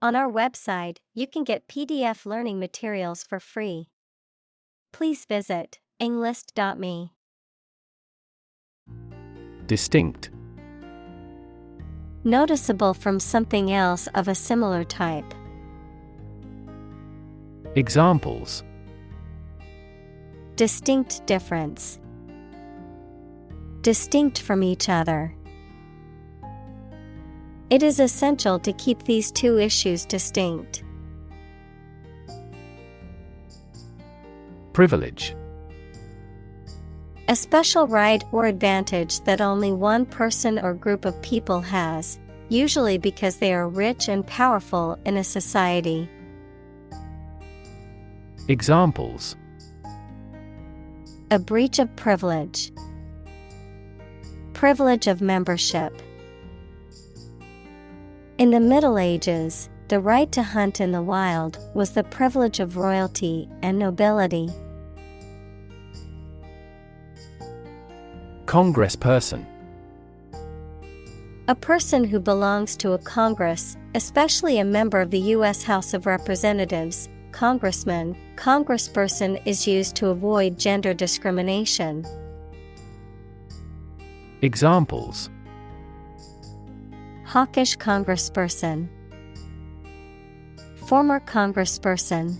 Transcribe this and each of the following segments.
On our website, you can get PDF learning materials for free. Please visit englist.me. Distinct. Noticeable from something else of a similar type. Examples: Distinct difference. Distinct from each other. It is essential to keep these two issues distinct. Privilege. A special right or advantage that only one person or group of people has, usually because they are rich and powerful in a society. Examples: A breach of privilege. Privilege of membership. In the Middle Ages, the right to hunt in the wild was the privilege of royalty and nobility. Congressperson. A person who belongs to a Congress, especially a member of the U.S. House of Representatives, congressman. Congressperson is used to avoid gender discrimination. Examples: Hawkish congressperson. Former congressperson.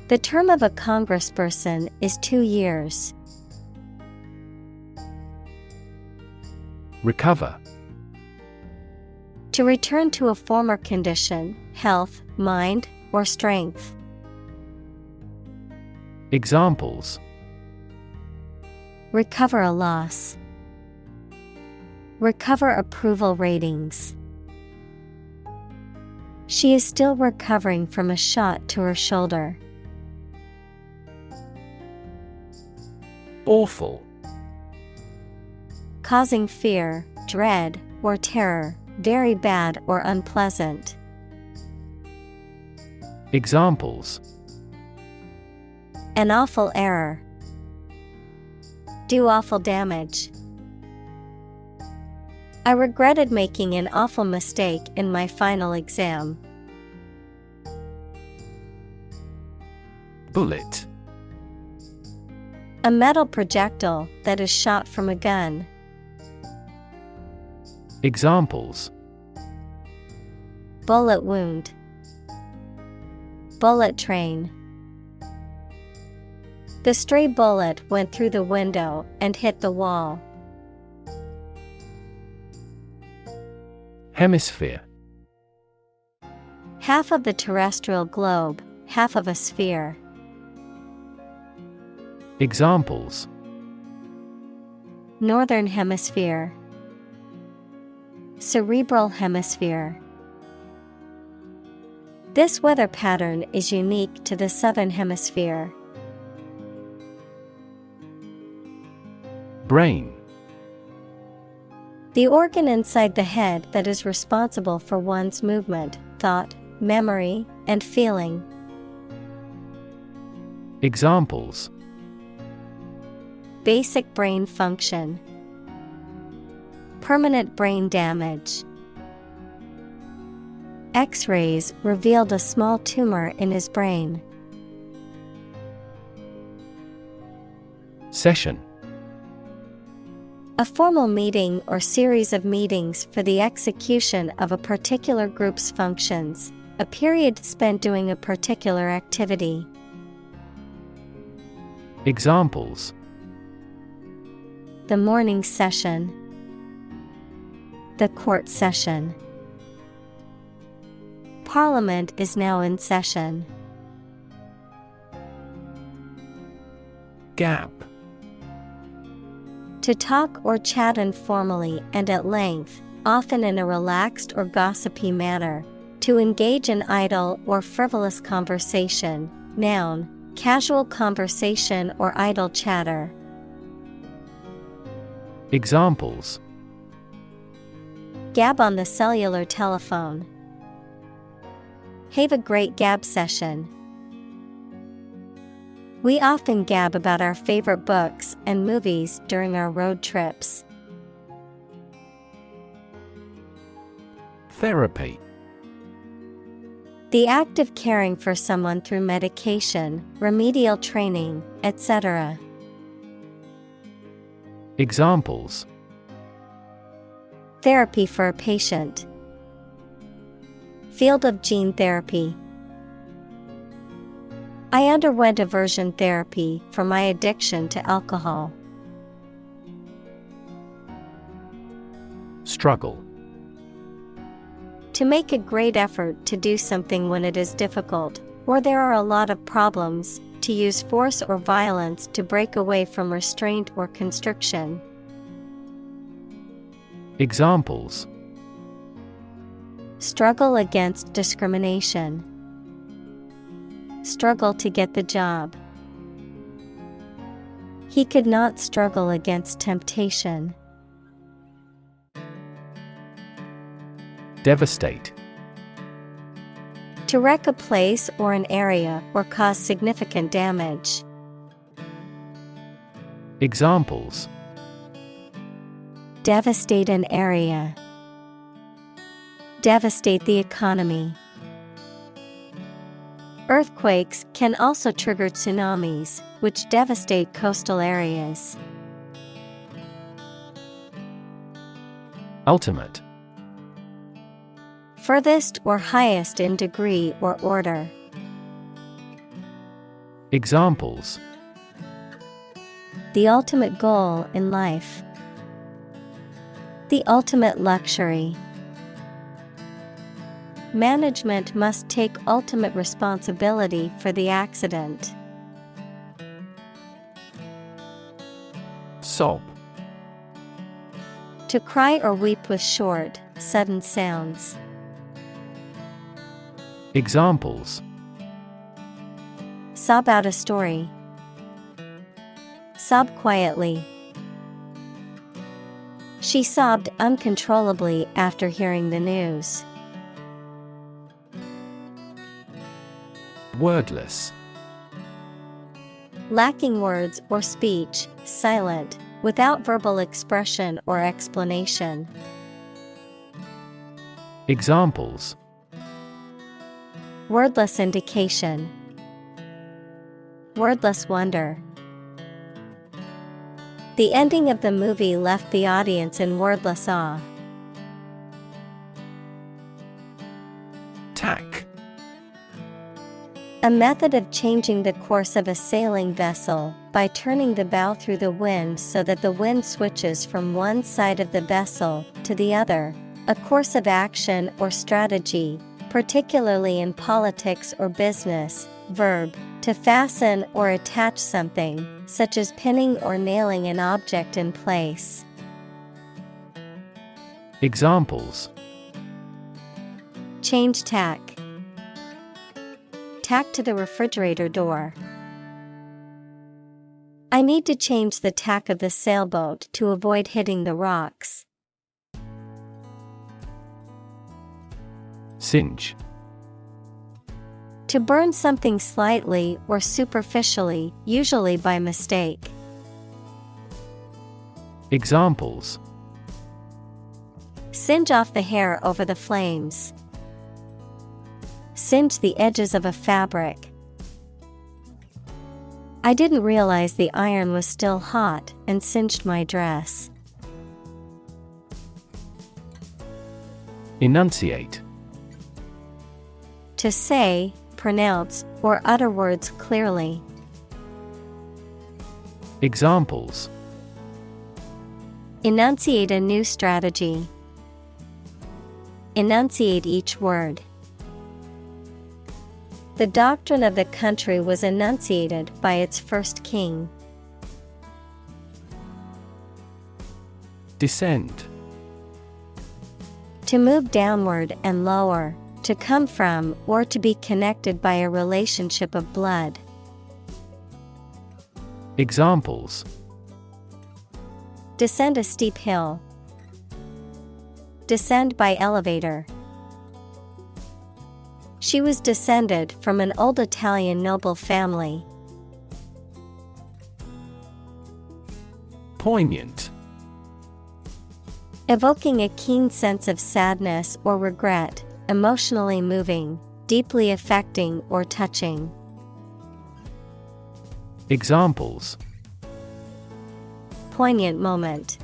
The term of a congressperson is 2 years. Recover. To return to a former condition, health, mind, or strength. Examples: Recover a loss. Recover approval ratings. She is still recovering from a shot to her shoulder. Awful. Causing fear, dread, or terror, very bad or unpleasant. Examples: An awful error. Do awful damage. I regretted making an awful mistake in my final exam. Bullet. A metal projectile that is shot from a gun. Examples: Bullet wound. Bullet train. The stray bullet went through the window and hit the wall. Hemisphere. Half of the terrestrial globe, half of a sphere. Examples: Northern hemisphere. Cerebral hemisphere. This weather pattern is unique to the southern hemisphere. Brain. The organ inside the head that is responsible for one's movement, thought, memory, and feeling. Examples: Basic brain function. Permanent brain damage. X-rays revealed a small tumor in his brain. Session. A formal meeting or series of meetings for the execution of a particular group's functions, a period spent doing a particular activity. Examples: The morning session. The court session. Parliament is now in session. Gap. To talk or chat informally and at length, often in a relaxed or gossipy manner. To engage in idle or frivolous conversation. Noun, casual conversation or idle chatter. Examples: Gab on the cellular telephone. Have a great gab session. We often gab about our favorite books and movies during our road trips. Therapy. The act of caring for someone through medication, remedial training, etc. Examples: Therapy for a patient. Field of gene therapy. I underwent aversion therapy for my addiction to alcohol. Struggle. To make a great effort to do something when it is difficult, or there are a lot of problems, to use force or violence to break away from restraint or constriction. Examples: Struggle against discrimination. Struggle to get the job. He could not struggle against temptation. Devastate. To wreck a place or an area or cause significant damage. Examples: Devastate an area. Devastate the economy. Earthquakes can also trigger tsunamis, which devastate coastal areas. Ultimate. Furthest or highest in degree or order. Examples: The ultimate goal in life. The ultimate luxury. Management must take ultimate responsibility for the accident. Sob. To cry or weep with short, sudden sounds. Examples: Sob out a story. Sob quietly. She sobbed uncontrollably after hearing the news. Wordless. Lacking words or speech, silent, without verbal expression or explanation. Examples: Wordless indication. Wordless wonder. The ending of the movie left the audience in wordless awe. Tack. A method of changing the course of a sailing vessel by turning the bow through the wind so that the wind switches from one side of the vessel to the other. A course of action or strategy, particularly in politics or business. Verb, to fasten or attach something, such as pinning or nailing an object in place. Examples: Change tack. Tack to the refrigerator door. I need to change the tack of the sailboat to avoid hitting the rocks. Singe. To burn something slightly or superficially, usually by mistake. Examples: Singe off the hair over the flames. Singe the edges of a fabric. I didn't realize the iron was still hot and singed my dress. Enunciate. To say, pronounce, or utter words clearly. Examples: Enunciate a new strategy. Enunciate each word. The doctrine of the country was enunciated by its first king. Descend. To move downward and lower, to come from or to be connected by a relationship of blood. Examples: Descend a steep hill. Descend by elevator. She was descended from an old Italian noble family. Poignant. Evoking a keen sense of sadness or regret, emotionally moving, deeply affecting or touching. Examples: Poignant moment.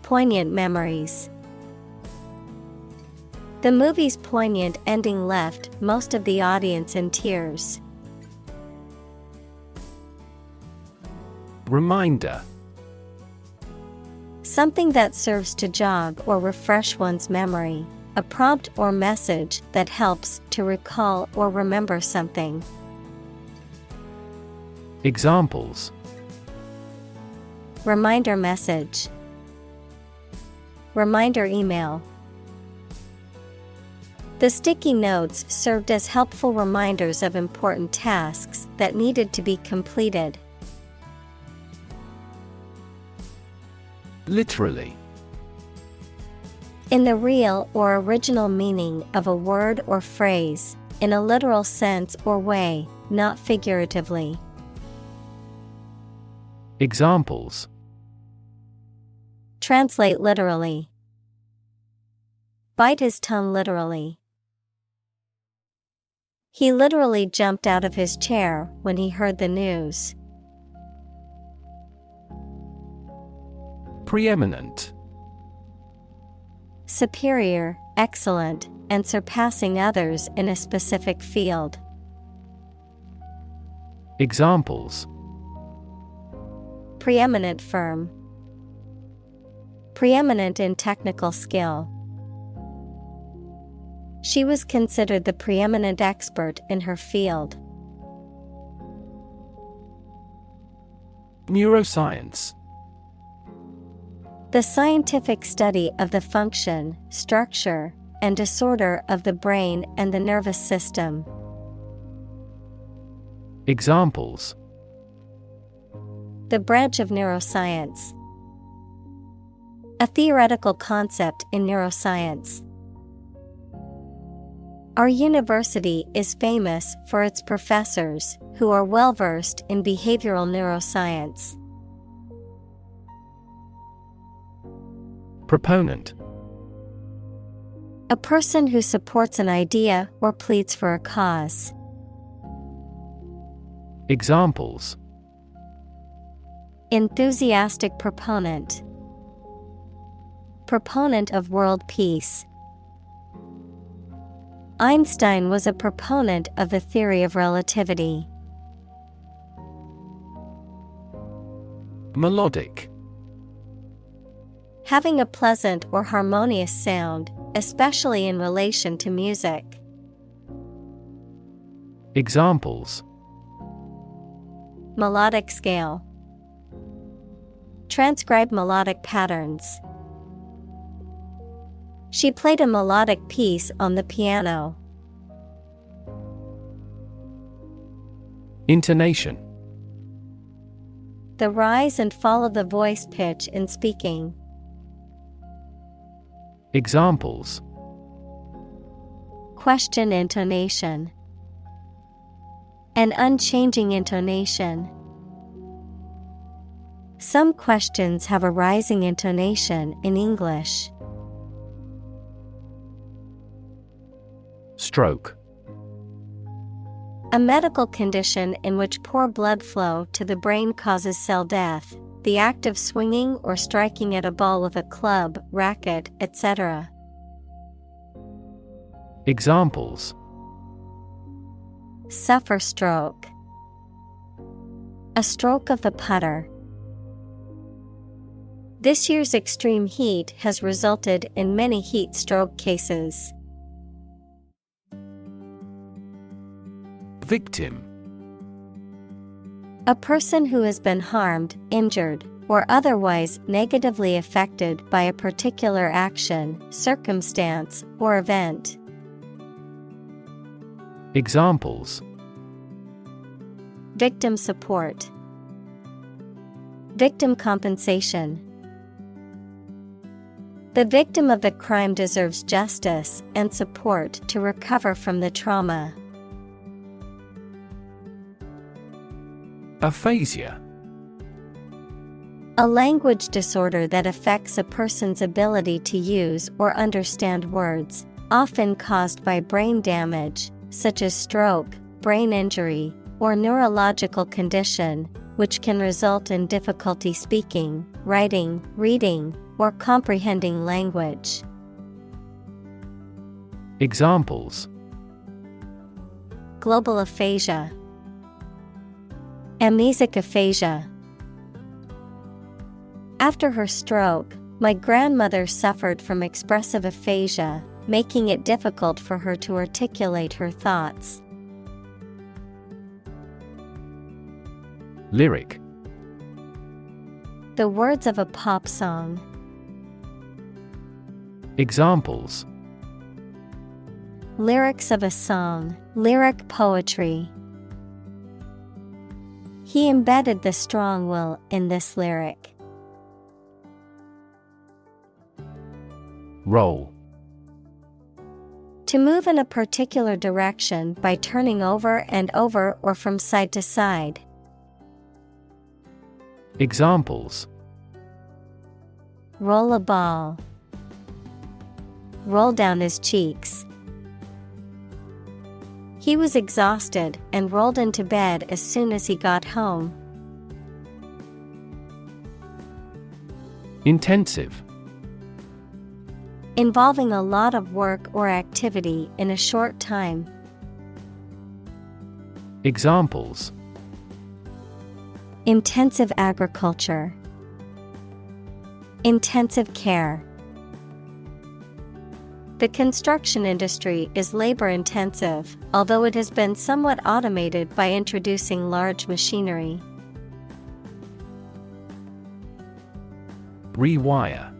Poignant memories. The movie's poignant ending left most of the audience in tears. Reminder. Something that serves to jog or refresh one's memory, a prompt or message that helps to recall or remember something. Examples: Reminder message. Reminder email. The sticky notes served as helpful reminders of important tasks that needed to be completed. Literally. In the real or original meaning of a word or phrase, in a literal sense or way, not figuratively. Examples: Translate literally. Bite his tongue literally. He literally jumped out of his chair when he heard the news. Preeminent. Superior, excellent, and surpassing others in a specific field. Examples: Preeminent firm. Preeminent in technical skill. She was considered the preeminent expert in her field. Neuroscience. The scientific study of the function, structure, and disorder of the brain and the nervous system. Examples: The branch of neuroscience. A theoretical concept in neuroscience. Our university is famous for its professors who are well versed in behavioral neuroscience. Proponent. A person who supports an idea or pleads for a cause. Examples: Enthusiastic proponent. Proponent of world peace. Einstein was a proponent of the theory of relativity. Melodic. Having a pleasant or harmonious sound, especially in relation to music. Examples: Melodic scale. Transcribe melodic patterns. She played a melodic piece on the piano. Intonation. The rise and fall of the voice pitch in speaking. Examples: Question intonation. An unchanging intonation. Some questions have a rising intonation in English. Stroke. A medical condition in which poor blood flow to the brain causes cell death, the act of swinging or striking at a ball with a club, racket, etc. Examples: Suffer stroke. A stroke of the putter. This year's extreme heat has resulted in many heat stroke cases. Victim. A person who has been harmed, injured, or otherwise negatively affected by a particular action, circumstance, or event. Examples: Victim support. Victim compensation. The victim of the crime deserves justice and support to recover from the trauma. Aphasia. A language disorder that affects a person's ability to use or understand words, often caused by brain damage, such as stroke, brain injury, or neurological condition, which can result in difficulty speaking, writing, reading, or comprehending language. Examples: Global aphasia, amnesic aphasia. After her stroke, my grandmother suffered from expressive aphasia, making it difficult for her to articulate her thoughts. Lyric: The words of a pop song. Examples: Lyrics of a song, lyric poetry. He embedded the strong will in this lyric. Roll: To move in a particular direction by turning over and over or from side to side. Examples: Roll a ball. Roll down his cheeks. He was exhausted and rolled into bed as soon as he got home. Intensive: Involving a lot of work or activity in a short time. Examples: Intensive agriculture. Intensive care. The construction industry is labor-intensive, although it has been somewhat automated by introducing large machinery. Rewire: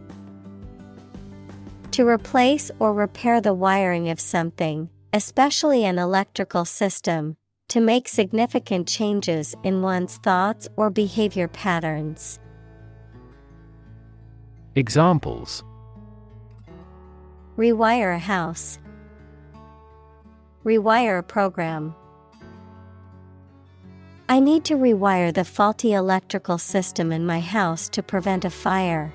To replace or repair the wiring of something, especially an electrical system, to make significant changes in one's thoughts or behavior patterns. Examples: Rewire a house. Rewire a program. I need to rewire the faulty electrical system in my house to prevent a fire.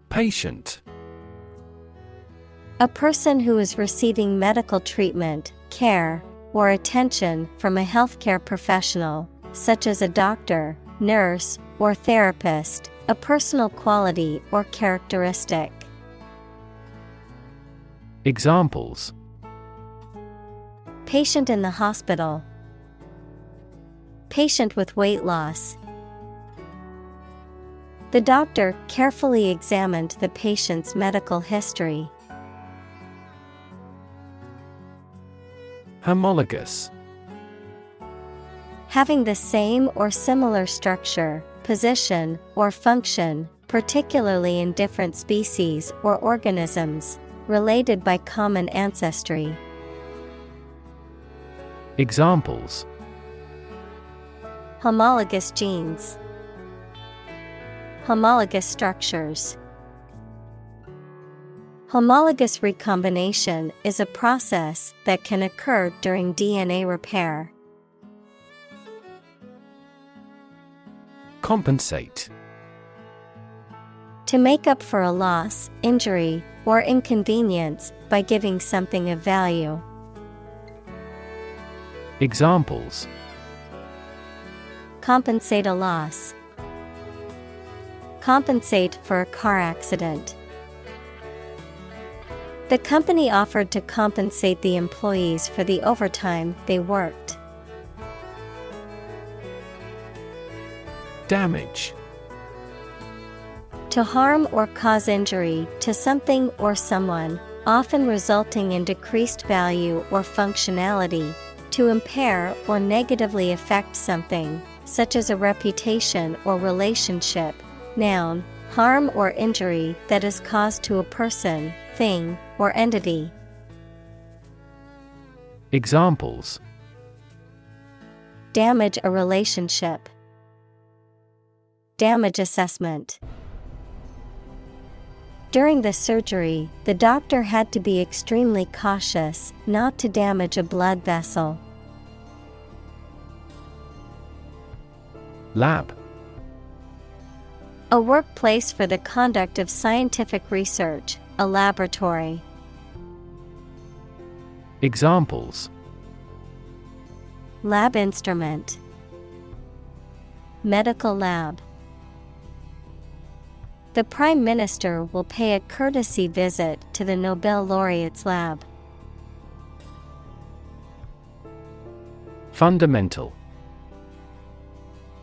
Patient: A person who is receiving medical treatment, care, or attention from a healthcare professional, such as a doctor, nurse, or therapist, a personal quality or characteristic. Examples: Patient in the hospital. Patient with weight loss. The doctor carefully examined the patient's medical history. Homologous: Having the same or similar structure, position, or function, particularly in different species or organisms, related by common ancestry. Examples: Homologous genes. Homologous structures. Homologous recombination is a process that can occur during DNA repair. Compensate: To make up for a loss, injury, or inconvenience by giving something of value. Examples: Compensate a loss. Compensate for a car accident. The company offered to compensate the employees for the overtime they worked. Damage: To harm or cause injury to something or someone, often resulting in decreased value or functionality, to impair or negatively affect something, such as a reputation or relationship. Noun, harm or injury that is caused to a person, thing, or entity. Examples: Damage a relationship. Damage assessment. During the surgery, the doctor had to be extremely cautious not to damage a blood vessel. Lab: A workplace for the conduct of scientific research, a laboratory. Examples: Lab instrument. Medical lab. The Prime Minister will pay a courtesy visit to the Nobel laureate's lab. Fundamental.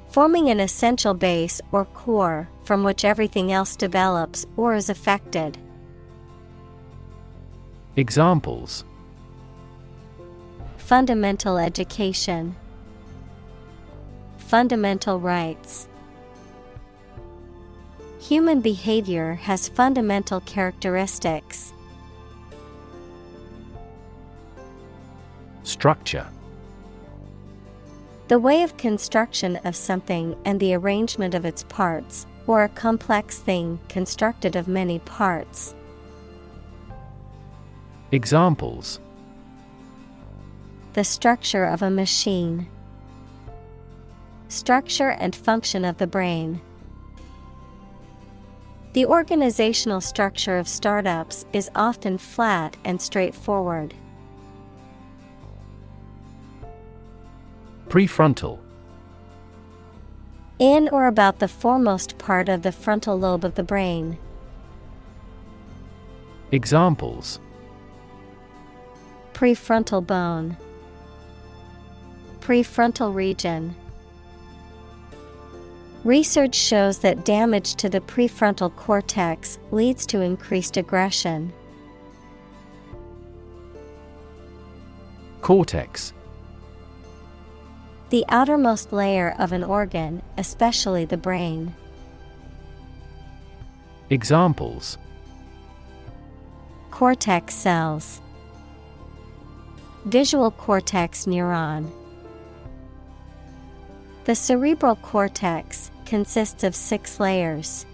Forming an essential base or core from which everything else develops or is affected. Examples: Fundamental education. Fundamental rights. Human behavior has fundamental characteristics. Structure. The way of construction of something and the arrangement of its parts, or a complex thing constructed of many parts. Examples: The structure of a machine. Structure and function of the brain. The organizational structure of startups is often flat and straightforward. Prefrontal. In or about the foremost part of the frontal lobe of the brain. Examples: Prefrontal bone. Prefrontal region. Research shows that damage to the prefrontal cortex leads to increased aggression. Cortex. The outermost layer of an organ, especially the brain. Examples: Cortex cells. Visual cortex neuron. The cerebral cortex consists of 6 layers.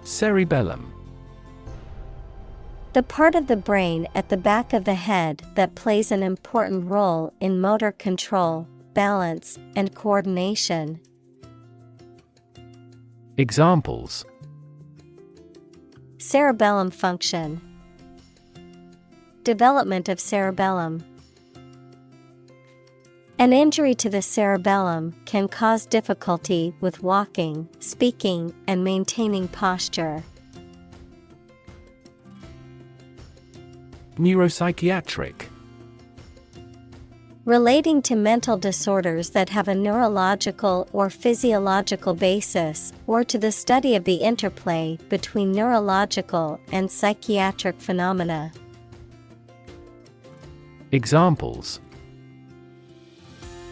Cerebellum. The part of the brain at the back of the head that plays an important role in motor control, balance, and coordination. Examples: Cerebellum function. Development of cerebellum. An injury to the cerebellum can cause difficulty with walking, speaking, and maintaining posture. Neuropsychiatric. Relating to mental disorders that have a neurological or physiological basis, or to the study of the interplay between neurological and psychiatric phenomena. Examples: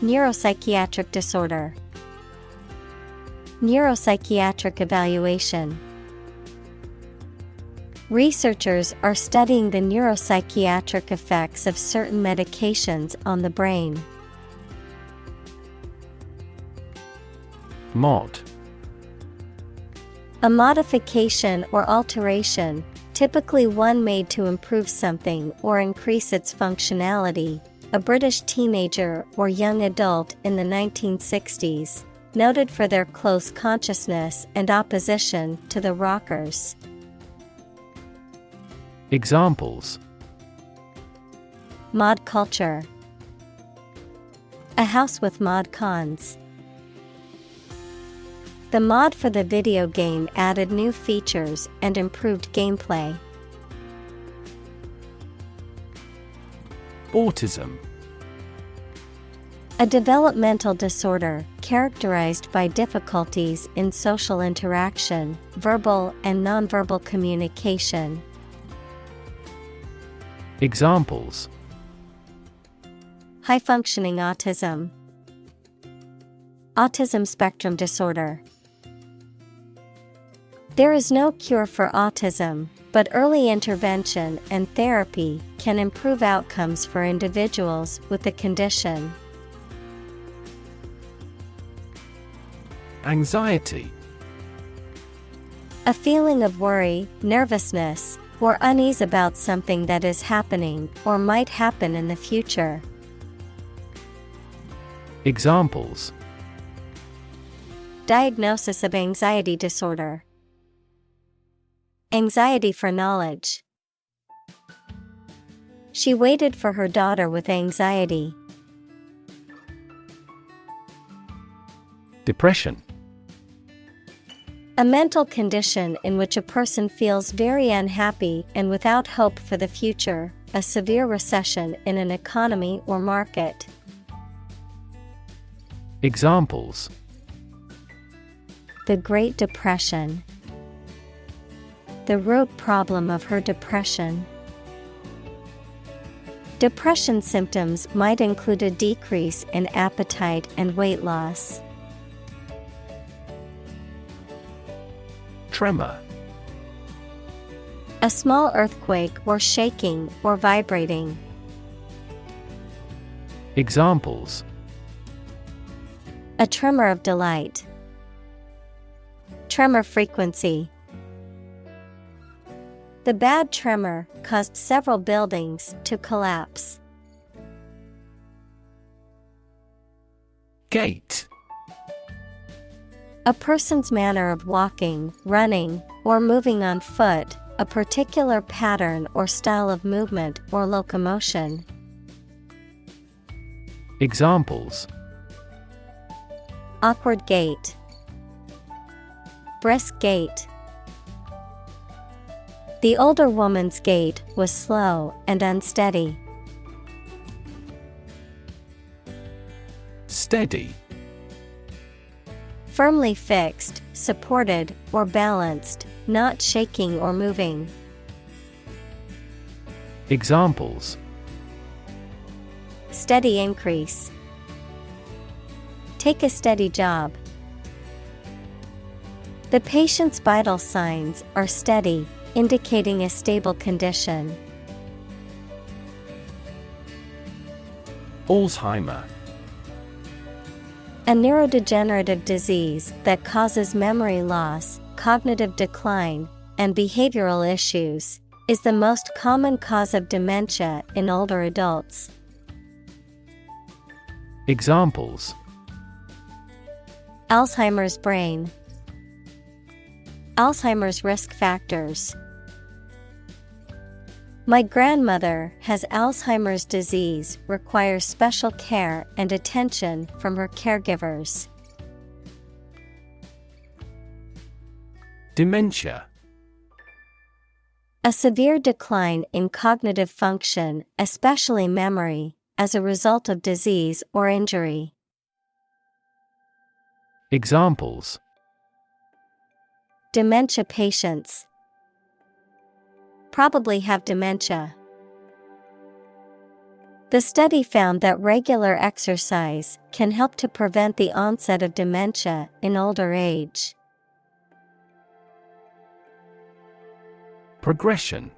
Neuropsychiatric disorder. Neuropsychiatric evaluation. Researchers are studying the neuropsychiatric effects of certain medications on the brain. Mod. A modification or alteration, typically one made to improve something or increase its functionality. A British teenager or young adult in the 1960s, noted for their close consciousness and opposition to the rockers. Examples: Mod culture. A house with mod cons. The mod for the video game added new features and improved gameplay. Autism. A developmental disorder characterized by difficulties in social interaction, verbal and nonverbal communication. Examples: High-functioning autism. Autism spectrum disorder. There is no cure for autism, but early intervention and therapy can improve outcomes for individuals with the condition. Anxiety. A feeling of worry, nervousness, or unease about something that is happening or might happen in the future. Examples: Diagnosis of anxiety disorder. Anxiety for knowledge. She waited for her daughter with anxiety. Depression. A mental condition in which a person feels very unhappy and without hope for the future, a severe recession in an economy or market. Examples: The Great Depression. The root problem of her depression. Depression symptoms might include a decrease in appetite and weight loss. Tremor. A small earthquake or shaking or vibrating. Examples: A tremor of delight. Tremor frequency. The bad tremor caused several buildings to collapse. Gait. A person's manner of walking, running, or moving on foot, a particular pattern or style of movement or locomotion. Examples: Awkward gait. Brisk gait. The older woman's gait was slow and unsteady. Steady. Firmly fixed, supported, or balanced, not shaking or moving. Examples: Steady increase. Take a steady job. The patient's vital signs are steady, indicating a stable condition. Alzheimer. A neurodegenerative disease that causes memory loss, cognitive decline, and behavioral issues, is the most common cause of dementia in older adults. Examples: Alzheimer's brain. Alzheimer's risk factors. My grandmother has Alzheimer's disease, requires special care and attention from her caregivers. Dementia. A severe decline in cognitive function, especially memory, as a result of disease or injury. Examples: Dementia patients probably have dementia. The study found that regular exercise can help to prevent the onset of dementia in older age. Progression.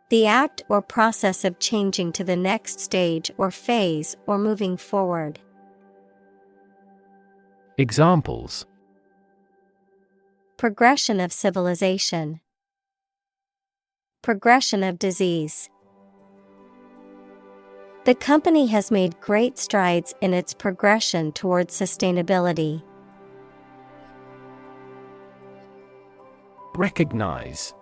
The act or process of changing to the next stage or phase or moving forward. Examples: Progression of civilization. Progression of disease. The company has made great strides in its progression towards sustainability. Recognize.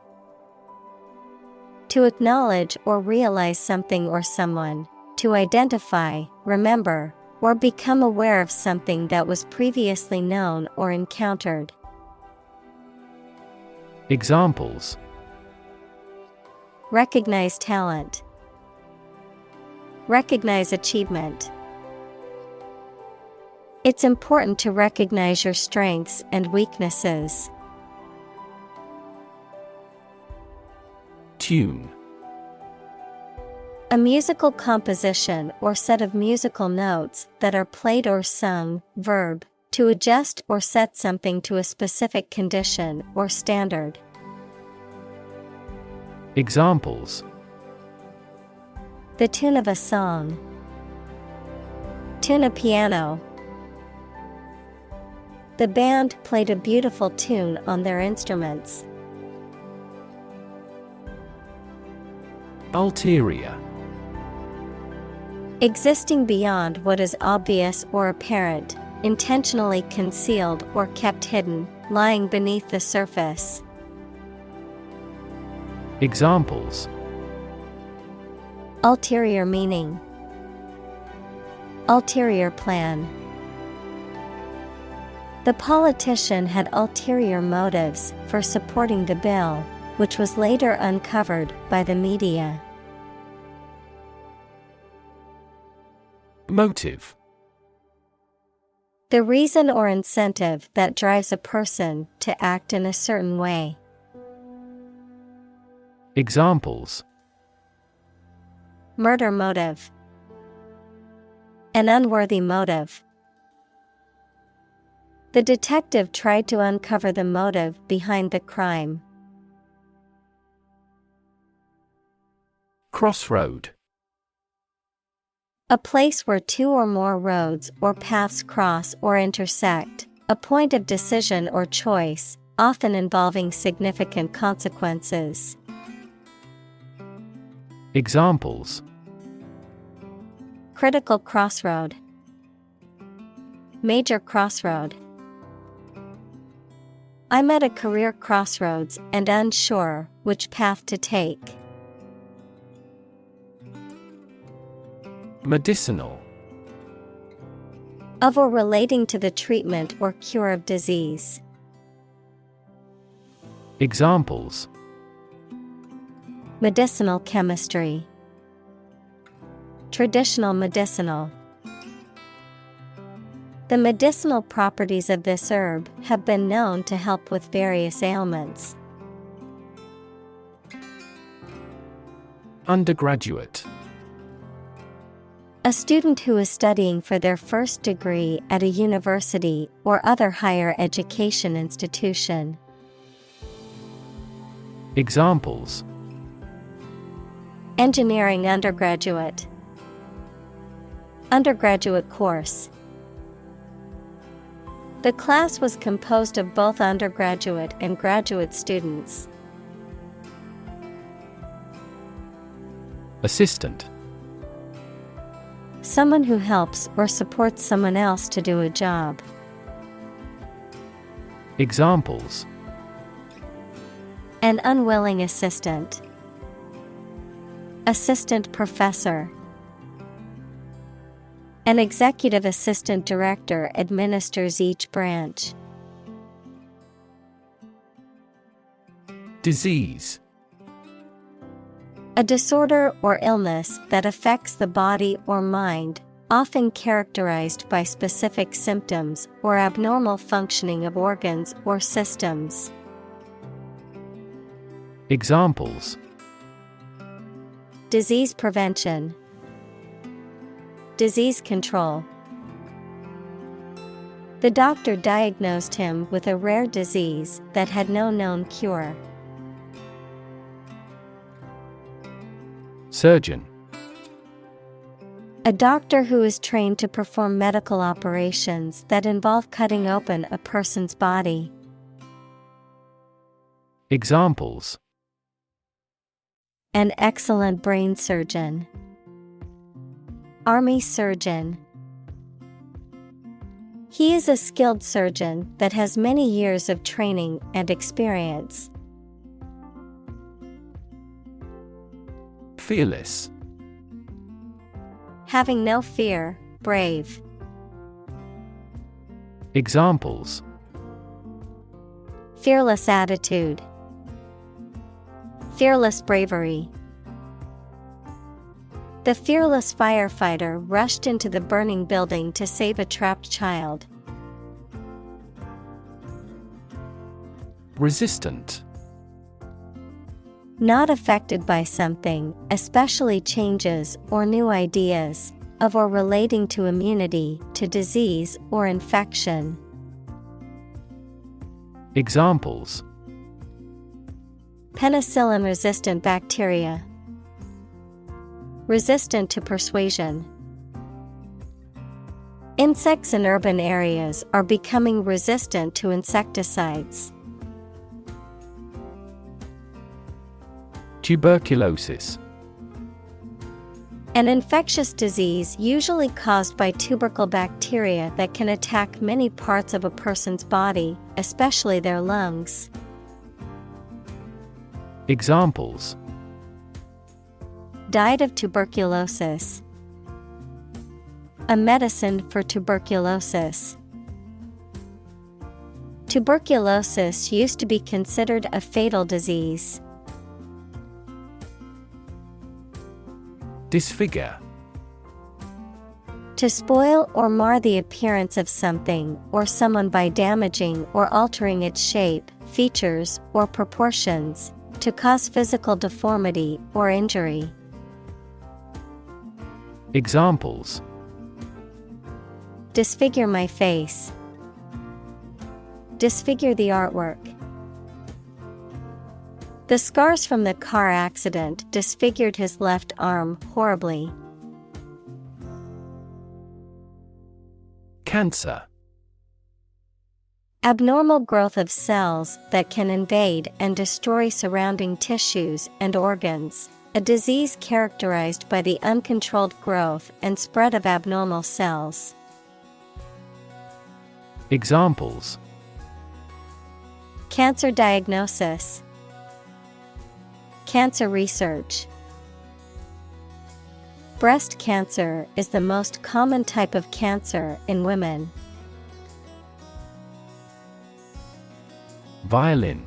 To acknowledge or realize something or someone, to identify, remember, or become aware of something that was previously known or encountered. Examples: Recognize talent. Recognize achievement. It's important to recognize your strengths and weaknesses. Tune. A musical composition or set of musical notes that are played or sung, verb, to adjust or set something to a specific condition or standard. Examples: The tune of a song. Tune a piano. The band played a beautiful tune on their instruments. Ulterior. Existing beyond what is obvious or apparent, intentionally concealed or kept hidden, lying beneath the surface. Examples: Ulterior meaning, ulterior plan. The politician had ulterior motives for supporting the bill, which was later uncovered by the media. Motive: The reason or incentive that drives a person to act in a certain way. Examples: Murder motive, an unworthy motive. The detective tried to uncover the motive behind the crime. Crossroad: A place where two or more roads or paths cross or intersect, a point of decision or choice, often involving significant consequences. Examples: Critical crossroad, major crossroad. I'm at a career crossroads and unsure which path to take. Medicinal: Of or relating to the treatment or cure of disease. Examples: Medicinal chemistry, traditional medicinal. The medicinal properties of this herb have been known to help with various ailments. Undergraduate: A student who is studying for their first degree at a university or other higher education institution. Examples: Engineering undergraduate, undergraduate course. The class was composed of both undergraduate and graduate students. Assistant: Someone who helps or supports someone else to do a job. Examples: An unwilling assistant, assistant professor. An executive assistant director administers each branch. Disease: A disorder or illness that affects the body or mind, often characterized by specific symptoms or abnormal functioning of organs or systems. Examples: Disease prevention, disease control. The doctor diagnosed him with a rare disease that had no known cure. Surgeon: A doctor who is trained to perform medical operations that involve cutting open a person's body. Examples: An excellent brain surgeon, army surgeon. He is a skilled surgeon that has many years of training and experience. Fearless: Having no fear, brave. Examples: Fearless attitude, fearless bravery. The fearless firefighter rushed into the burning building to save a trapped child. Resistant: Not affected by something, especially changes or new ideas, of or relating to immunity to disease or infection. Examples: Penicillin-resistant bacteria. Resistant to persuasion. Insects in urban areas are becoming resistant to insecticides. Tuberculosis: An infectious disease usually caused by tubercle bacteria that can attack many parts of a person's body, especially their lungs. Examples: Died of tuberculosis. A medicine for tuberculosis. Tuberculosis used to be considered a fatal disease. Disfigure. To spoil or mar the appearance of something or someone by damaging or altering its shape, features, or proportions, to cause physical deformity or injury. Examples: Disfigure my face. Disfigure the artwork. The scars from the car accident disfigured his left arm horribly. Cancer. Abnormal growth of cells that can invade and destroy surrounding tissues and organs. A disease characterized by the uncontrolled growth and spread of abnormal cells. Examples: Cancer diagnosis. Cancer research. Breast cancer is the most common type of cancer in women. Violin.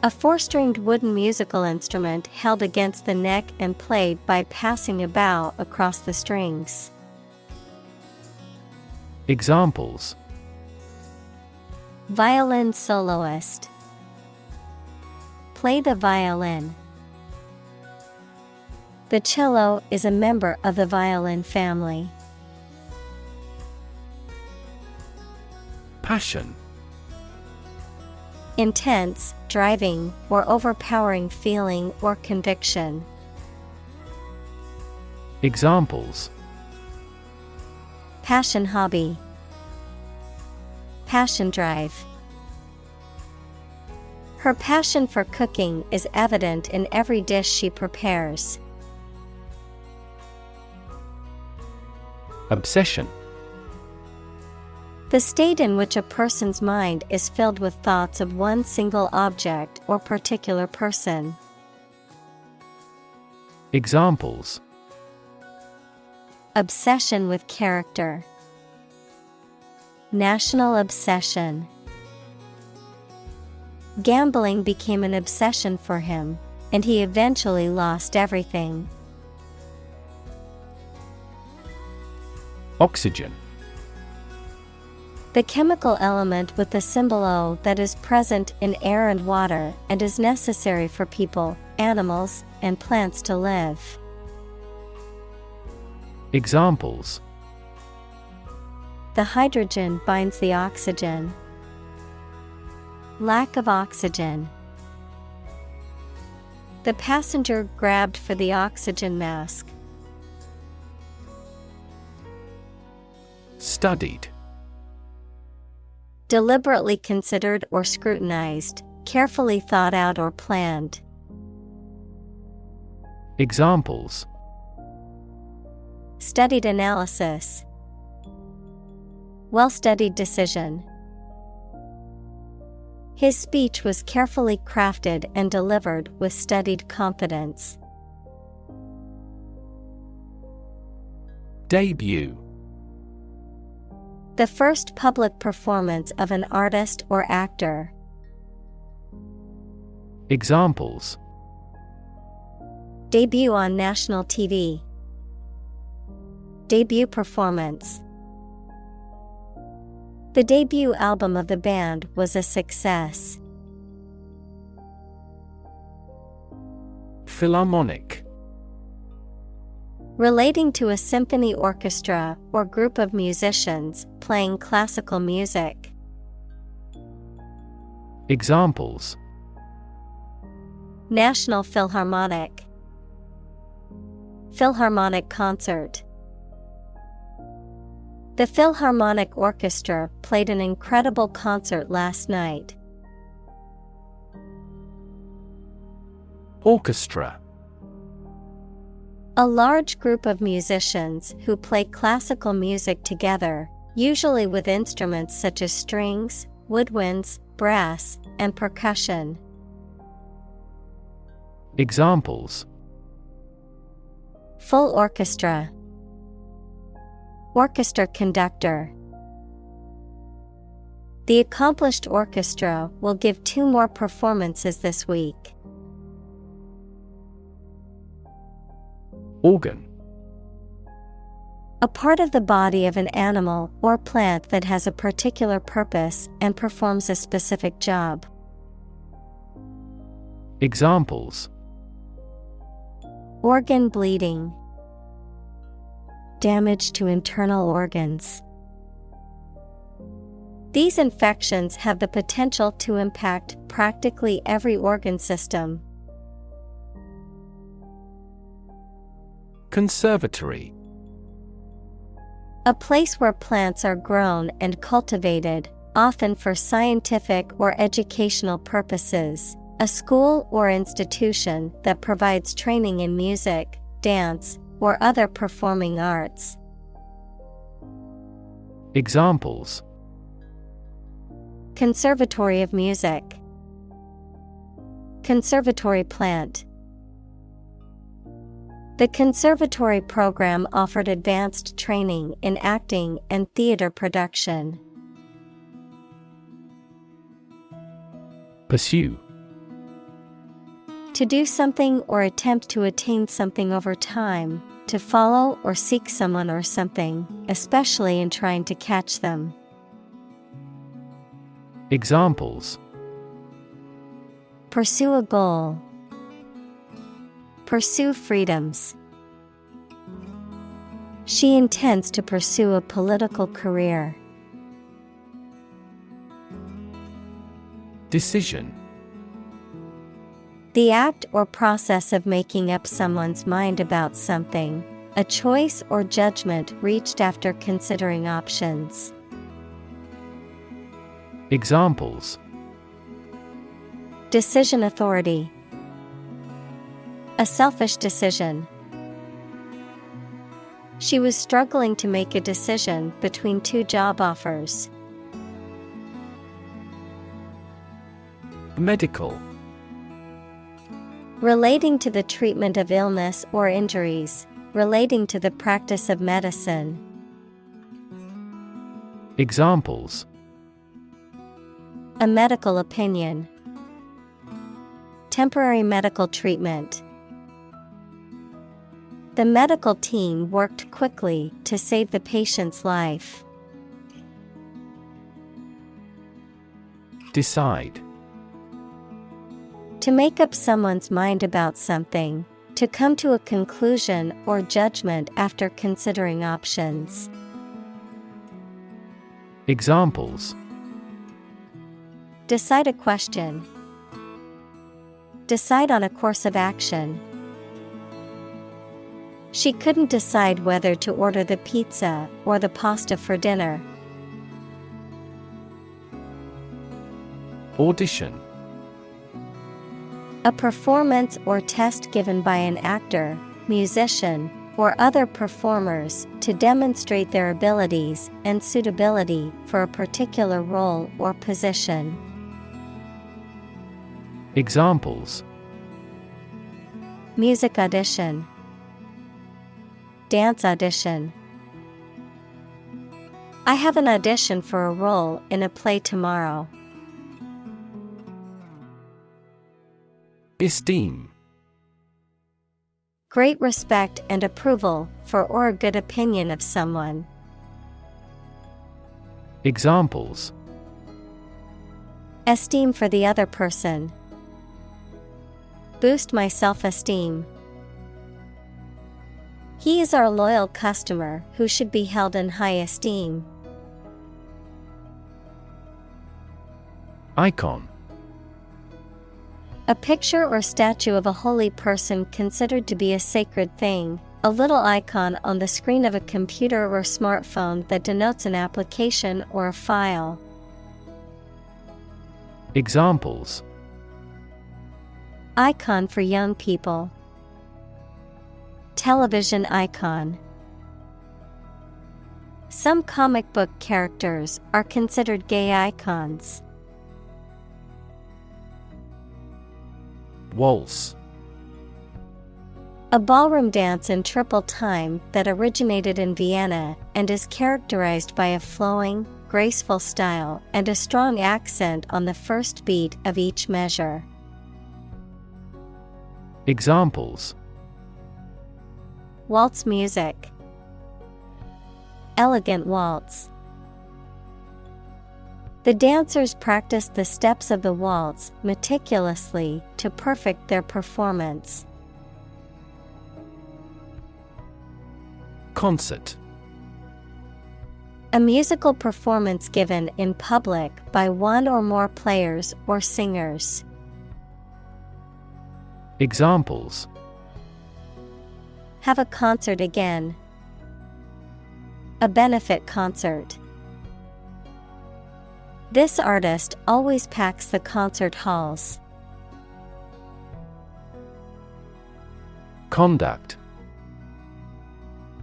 A four-stringed wooden musical instrument held against the neck and played by passing a bow across the strings. Examples: Violin soloist. Play the violin. The cello is a member of the violin family. Passion. Intense, driving, or overpowering feeling or conviction. Examples: Passion hobby. Passion drive. Her passion for cooking is evident in every dish she prepares. Obsession. The state in which a person's mind is filled with thoughts of one single object or particular person. Examples: Obsession with character. National obsession. Gambling became an obsession for him, and he eventually lost everything. Oxygen. The chemical element with the symbol O that is present in air and water and is necessary for people, animals, and plants to live. Examples: The hydrogen binds the oxygen. Lack of oxygen. The passenger grabbed for the oxygen mask. Studied. Deliberately considered or scrutinized, carefully thought out or planned. Examples: Studied analysis. Well-studied decision. His speech was carefully crafted and delivered with studied confidence. Debut. The first public performance of an artist or actor. Examples: Debut on national TV. Debut performance. The debut album of the band was a success. Philharmonic. Relating to a symphony orchestra or group of musicians playing classical music. Examples: National Philharmonic. Philharmonic concert. The Philharmonic Orchestra played an incredible concert last night. Orchestra. A large group of musicians who play classical music together, usually with instruments such as strings, woodwinds, brass, and percussion. Examples: Full orchestra. Orchestra conductor. The accomplished orchestra will give 2 more performances this week. Organ. A part of the body of an animal or plant that has a particular purpose and performs a specific job. Examples: Organ bleeding. Damage to internal organs. These infections have the potential to impact practically every organ system. Conservatory. A place where plants are grown and cultivated, often for scientific or educational purposes. A school or institution that provides training in music, dance, or other performing arts. Examples: Conservatory of music. Conservatory plant. The conservatory program offered advanced training in acting and theater production. Pursue. To do something or attempt to attain something over time, to follow or seek someone or something, especially in trying to catch them. Examples: Pursue a goal. Pursue freedoms. She intends to pursue a political career. Decision. The act or process of making up someone's mind about something, a choice or judgment reached after considering options. Examples: Decision authority. A selfish decision. She was struggling to make a decision between 2 job offers. Medical. Relating to the treatment of illness or injuries, relating to the practice of medicine. Examples: A medical opinion. Temporary medical treatment. The medical team worked quickly to save the patient's life. Decide. To make up someone's mind about something, to come to a conclusion or judgment after considering options. Examples: Decide a question. Decide on a course of action. She couldn't decide whether to order the pizza or the pasta for dinner. Audition. A performance or test given by an actor, musician, or other performers to demonstrate their abilities and suitability for a particular role or position. Examples: Music audition. Dance audition. I have an audition for a role in a play tomorrow. Esteem. Great respect and approval for or a good opinion of someone. Examples: Esteem for the other person. Boost my self-esteem. He is our loyal customer who should be held in high esteem. Icon. A picture or statue of a holy person considered to be a sacred thing, a little icon on the screen of a computer or smartphone that denotes an application or a file. Examples: Icon for young people. Television icon. Some comic book characters are considered gay icons. Waltz. A ballroom dance in triple time that originated in Vienna and is characterized by a flowing, graceful style and a strong accent on the first beat of each measure. Examples: Waltz music. Elegant waltz. The dancers practiced the steps of the waltz meticulously to perfect their performance. Concert. A musical performance given in public by one or more players or singers. Examples: Have a concert again. A benefit concert. This artist always packs the concert halls. Conduct.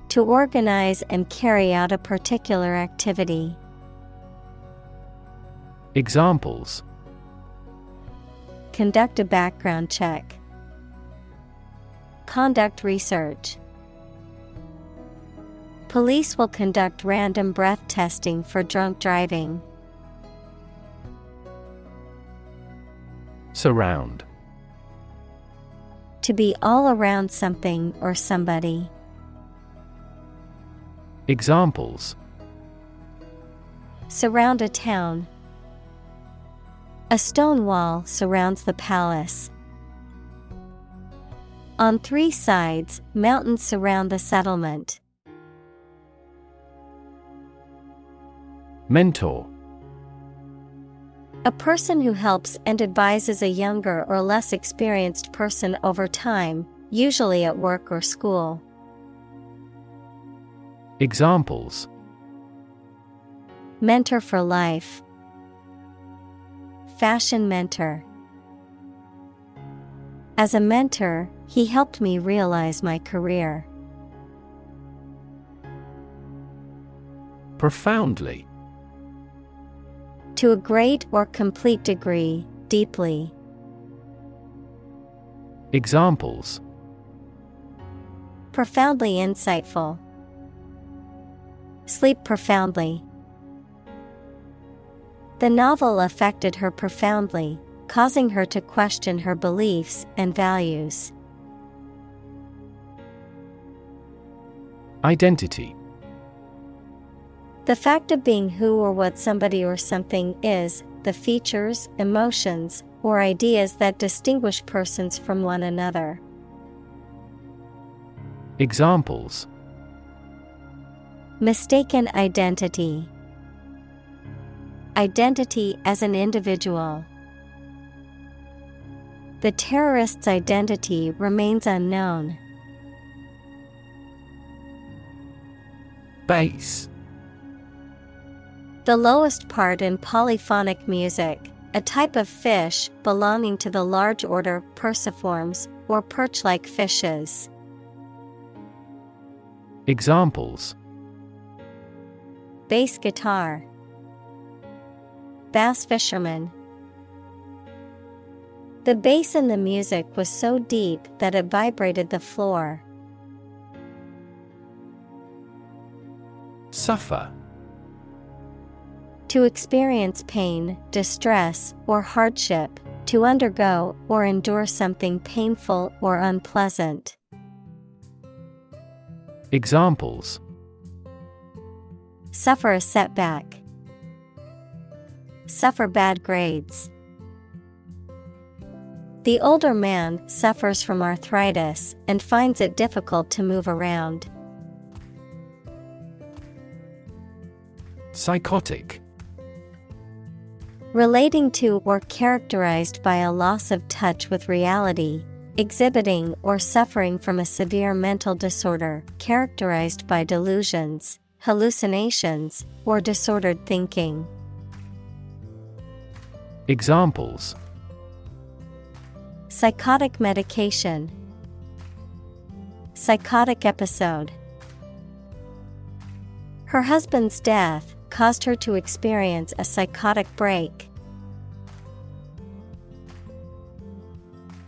To organize and carry out a particular activity. Examples: Conduct a background check. Conduct research. Police will conduct random breath testing for drunk driving. Surround. To be all around something or somebody. Examples: Surround a town. A stone wall surrounds the palace. On 3 sides, mountains surround the settlement. Mentor. A person who helps and advises a younger or less experienced person over time, usually at work or school. Examples: Mentor for life. Fashion mentor. As a mentor, he helped me realize my career. Profoundly. To a great or complete degree, deeply. Examples: Profoundly insightful. Sleep profoundly. The novel affected her profoundly, causing her to question her beliefs and values. Identity. The fact of being who or what somebody or something is, the features, emotions, or ideas that distinguish persons from one another. Examples: Mistaken identity. Identity as an individual. The terrorist's identity remains unknown. Bass. The lowest part in polyphonic music, a type of fish belonging to the large order Perciformes or perch-like fishes. Examples: Bass guitar. Bass fisherman. The bass in the music was so deep that it vibrated the floor. Suffer. To experience pain, distress, or hardship, to undergo or endure something painful or unpleasant. Examples: Suffer a setback. Suffer bad grades. The older man suffers from arthritis and finds it difficult to move around. Psychotic. Relating to or characterized by a loss of touch with reality, exhibiting or suffering from a severe mental disorder characterized by delusions, hallucinations, or disordered thinking. Examples: Psychotic medication. psychotic episode. Her husband's death caused her to experience a psychotic break.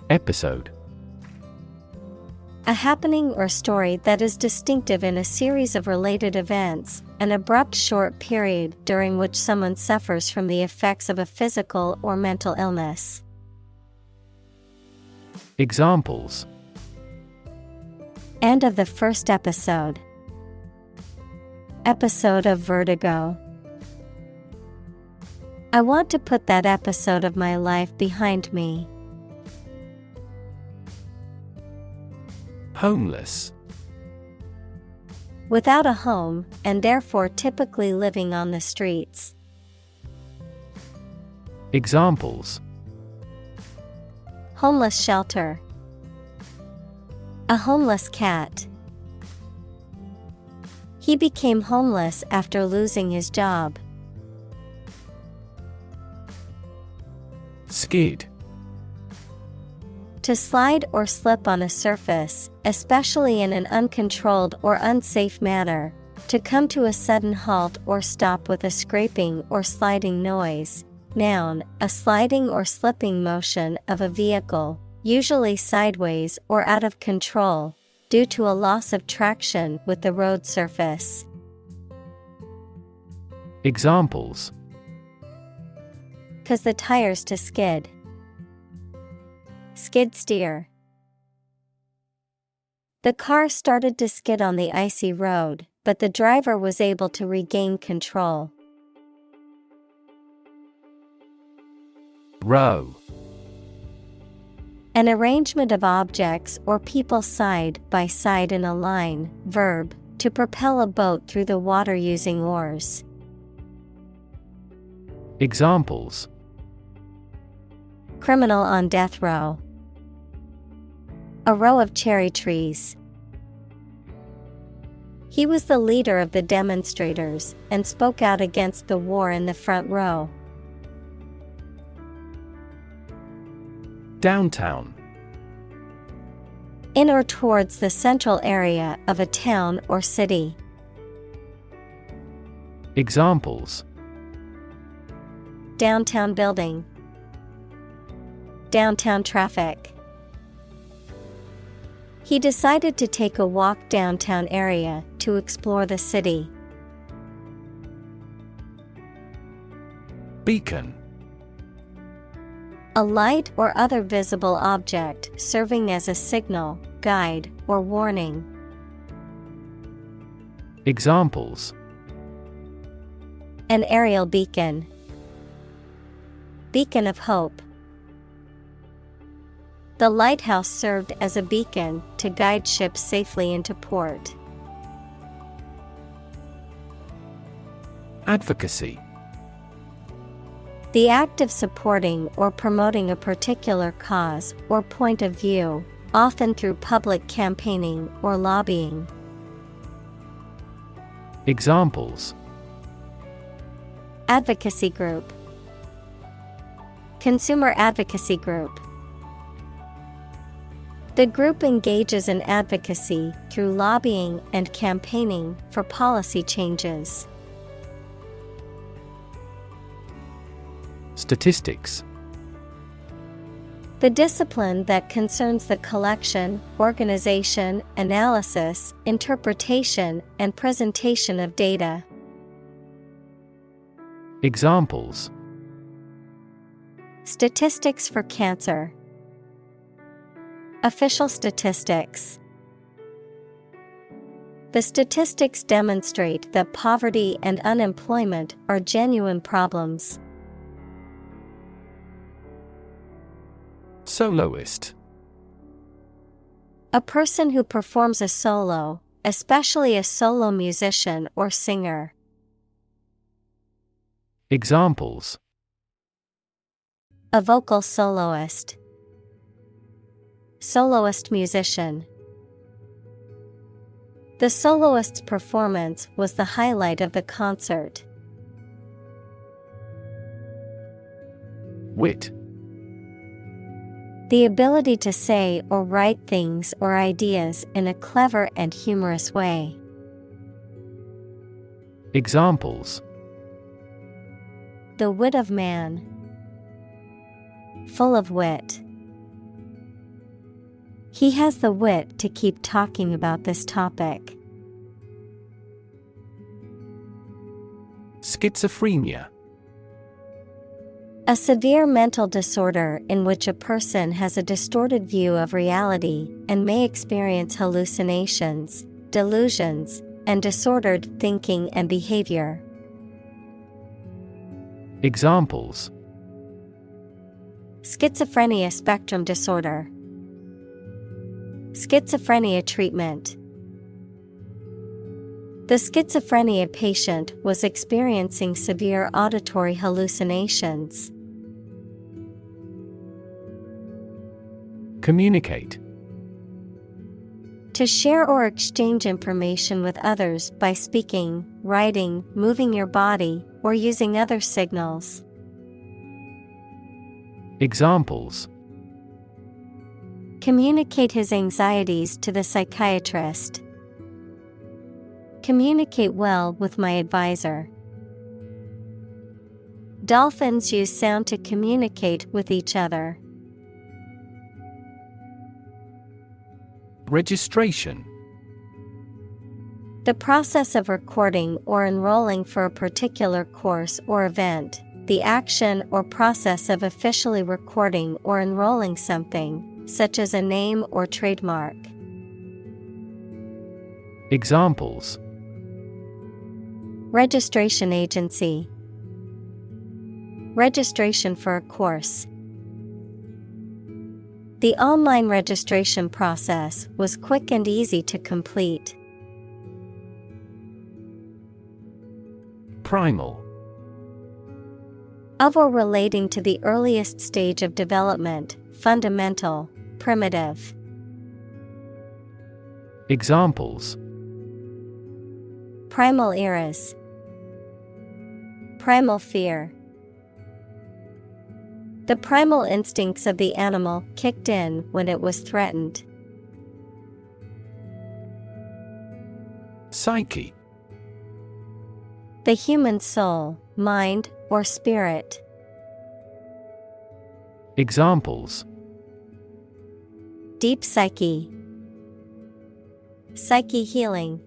Episode. A happening or story that is distinctive in a series of related events, an abrupt short period during which someone suffers from the effects of a physical or mental illness. Examples. End of the first episode. Episode of vertigo. I want to put that episode of my life behind me. Homeless. Without a home, and therefore typically living on the streets. Examples. Homeless shelter. A homeless cat. He became homeless after losing his job. Skid. To slide or slip on a surface, especially in an uncontrolled or unsafe manner. To come to a sudden halt or stop with a scraping or sliding noise. Noun, a sliding or slipping motion of a vehicle, usually sideways or out of control, due to a loss of traction with the road surface. Examples. Cause the tires to skid. Skid steer. The car started to skid on the icy road, but the driver was able to regain control. Row. An arrangement of objects or people side by side in a line. Verb, to propel a boat through the water using oars. Examples. Criminal on death row. A row of cherry trees. He was the leader of the demonstrators and spoke out against the war in the front row. Downtown. In or towards the central area of a town or city. Examples. Downtown building. Downtown traffic. He decided to take a walk downtown area to explore the city. Beacon. A light or other visible object serving as a signal, guide, or warning. Examples. An aerial beacon. Beacon of hope. The lighthouse served as a beacon to guide ships safely into port. Advocacy. The act of supporting or promoting a particular cause or point of view, often through public campaigning or lobbying. Examples. Advocacy group. Consumer advocacy group. The group engages in advocacy through lobbying and campaigning for policy changes. Statistics. The discipline that concerns the collection, organization, analysis, interpretation, and presentation of data. Examples. Statistics for cancer. Official statistics. The statistics demonstrate that poverty and unemployment are genuine problems. Soloist. A person who performs a solo, especially a solo musician or singer. Examples. A vocal soloist. Soloist musician. The soloist's performance was the highlight of the concert. Wit. The ability to say or write things or ideas in a clever and humorous way. Examples: The wit of man. Full of wit. He has the wit to keep talking about this topic. Schizophrenia. A severe mental disorder in which a person has a distorted view of reality and may experience hallucinations, delusions, and disordered thinking and behavior. Examples: Schizophrenia spectrum disorder. Schizophrenia treatment. The schizophrenia patient was experiencing severe auditory hallucinations. Communicate. To share or exchange information with others by speaking, writing, moving your body, or using other signals. Examples: Communicate his anxieties to the psychiatrist. Communicate well with my advisor. Dolphins use sound to communicate with each other. Registration. The process of recording or enrolling for a particular course or event, the action or process of officially recording or enrolling something, such as a name or trademark. Examples: Registration agency. Registration for a course. The online registration process was quick and easy to complete. Primal. Of or relating to the earliest stage of development, fundamental, primitive. Examples: Primal eras. Primal fear. The primal instincts of the animal kicked in when it was threatened. Psyche. The human soul, mind, or spirit. Examples: Deep psyche. Psyche healing.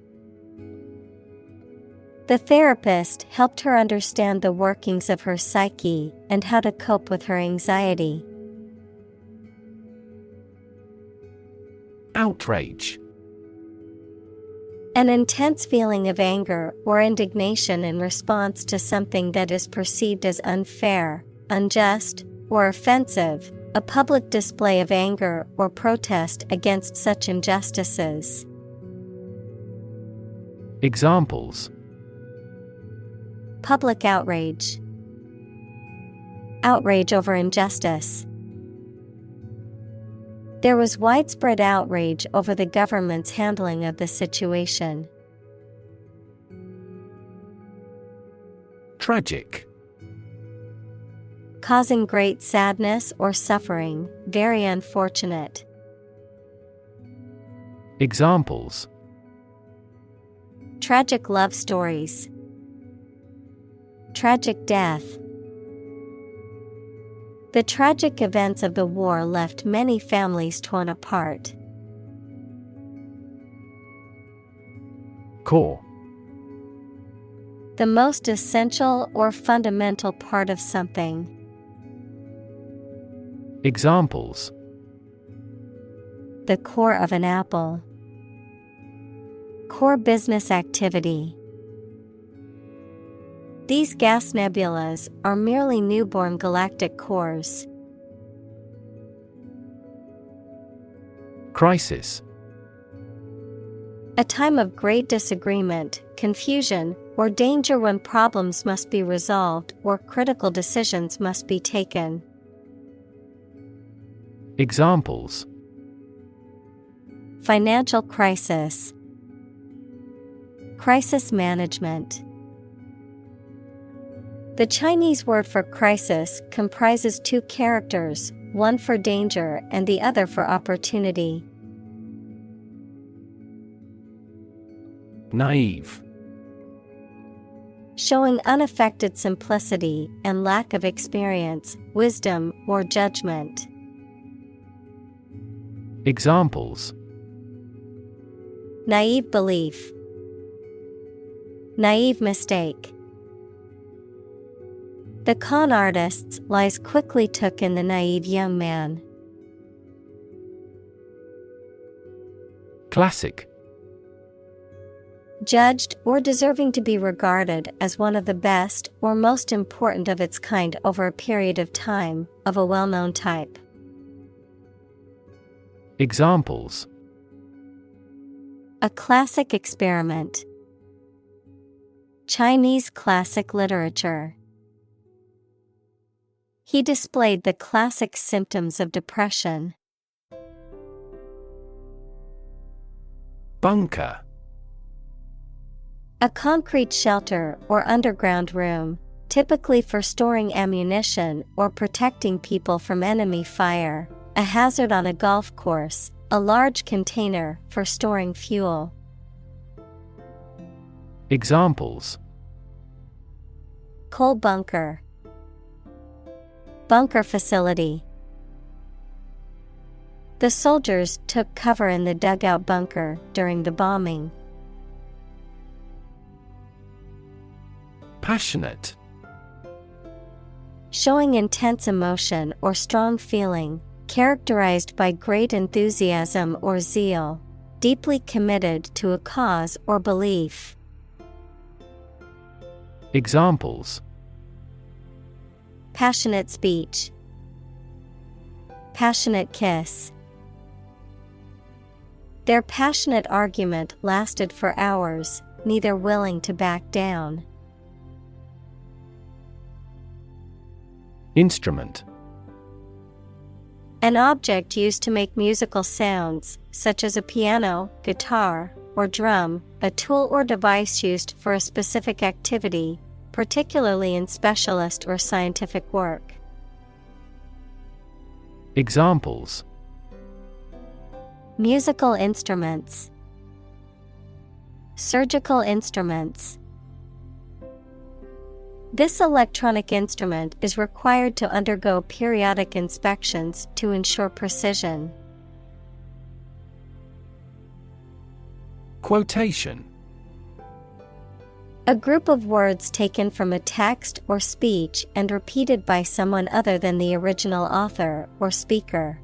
The therapist helped her understand the workings of her psyche and how to cope with her anxiety. Outrage. An intense feeling of anger or indignation in response to something that is perceived as unfair, unjust, or offensive, a public display of anger or protest against such injustices. Examples: Public outrage. Outrage over injustice. There was widespread outrage over the government's handling of the situation. Tragic. Causing great sadness or suffering, very unfortunate. Examples: Tragic love stories. Tragic death. The tragic events of the war left many families torn apart. Core. The most essential or fundamental part of something. Examples: The core of an apple. Core business activity. These gas nebulas are merely newborn galactic cores. Crisis. A time of great disagreement, confusion, or danger when problems must be resolved or critical decisions must be taken. Examples: Financial crisis. Crisis management. The Chinese word for crisis comprises two characters, one for danger and the other for opportunity. Naive. Showing unaffected simplicity and lack of experience, wisdom, or judgment. Examples: Naive belief. Naive mistake. The con artist's lies quickly took in the naive young man. Classic. Judged or deserving to be regarded as one of the best or most important of its kind over a period of time, of a well-known type. Examples: A classic experiment. Chinese classic literature. He displayed the classic symptoms of depression. Bunker. A concrete shelter or underground room, typically for storing ammunition or protecting people from enemy fire, a hazard on a golf course, a large container for storing fuel. Examples: Coal bunker. Bunker facility. The soldiers took cover in the dugout bunker during the bombing. Passionate. Showing intense emotion or strong feeling, characterized by great enthusiasm or zeal, deeply committed to a cause or belief. Examples: Passionate speech. Passionate kiss. Their passionate argument lasted for hours, neither willing to back down. Instrument. An object used to make musical sounds, such as a piano, guitar, or drum, a tool or device used for a specific activity, particularly in specialist or scientific work. Examples: Musical instruments. Surgical instruments. This electronic instrument is required to undergo periodic inspections to ensure precision. Quotation. A group of words taken from a text or speech and repeated by someone other than the original author or speaker.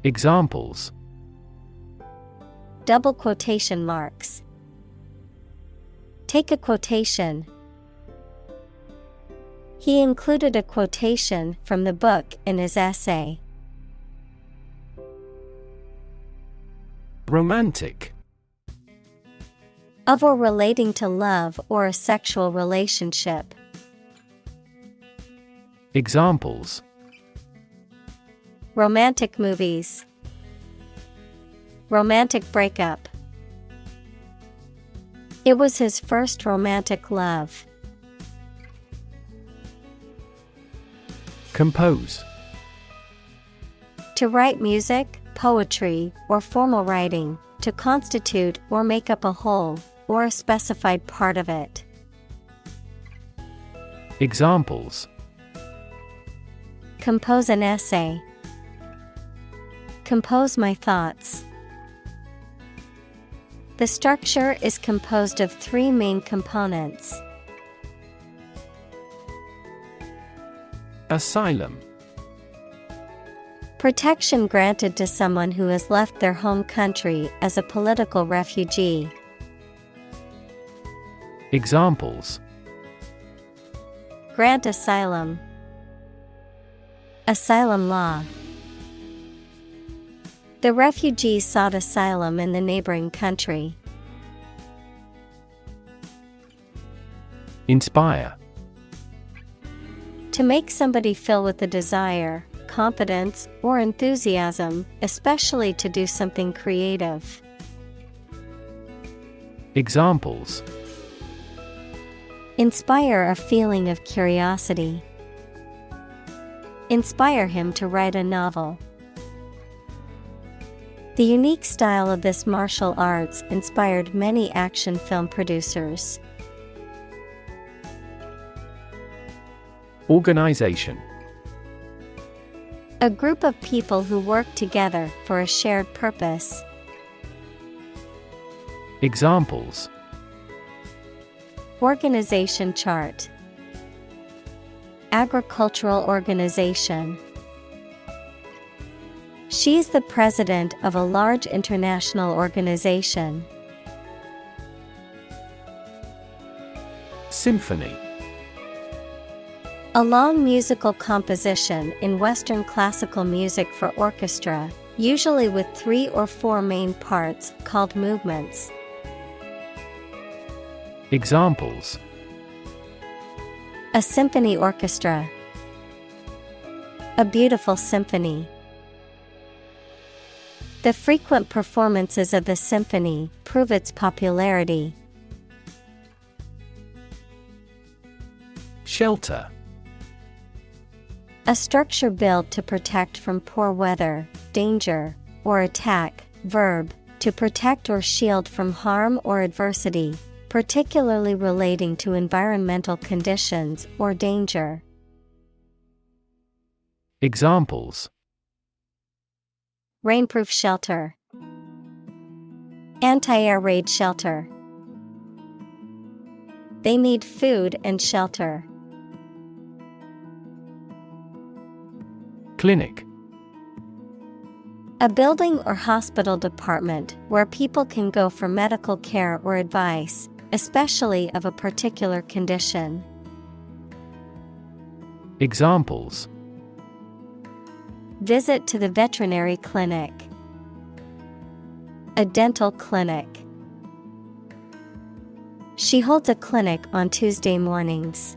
Examples: Double quotation marks. Take a quotation. He included a quotation from the book in his essay. Romantic. Of or relating to love or a sexual relationship. Examples: Romantic movies. Romantic breakup. It was his first romantic love. Compose. To write music, poetry, or formal writing, to constitute or make up a whole, or a specified part of it. Examples: Compose an essay. Compose my thoughts. The structure is composed of 3 main components. Asylum. Protection granted to someone who has left their home country as a political refugee. Examples: Grant asylum. Asylum law. The refugees sought asylum in the neighboring country. Inspire. To make somebody feel with a desire, confidence, or enthusiasm, especially to do something creative. Examples: Inspire a feeling of curiosity. Inspire him to write a novel. The unique style of this martial arts inspired many action film producers. Organization. A group of people who work together for a shared purpose. Examples: Organization chart. Agricultural organization. She is the president of a large international organization. Symphony. A long musical composition in Western classical music for orchestra, usually with 3 or 4 main parts, called movements. Examples: A symphony orchestra. A beautiful symphony. The frequent performances of the symphony prove its popularity. Shelter. A structure built to protect from poor weather, danger, or attack. Verb, to protect or shield from harm or adversity, particularly relating to environmental conditions or danger. Examples: Rainproof shelter. Anti-air raid shelter. They need food and shelter. Clinic. A building or hospital department where people can go for medical care or advice, especially of a particular condition. Examples: Visit to the veterinary clinic. A dental clinic. She holds a clinic on Tuesday mornings.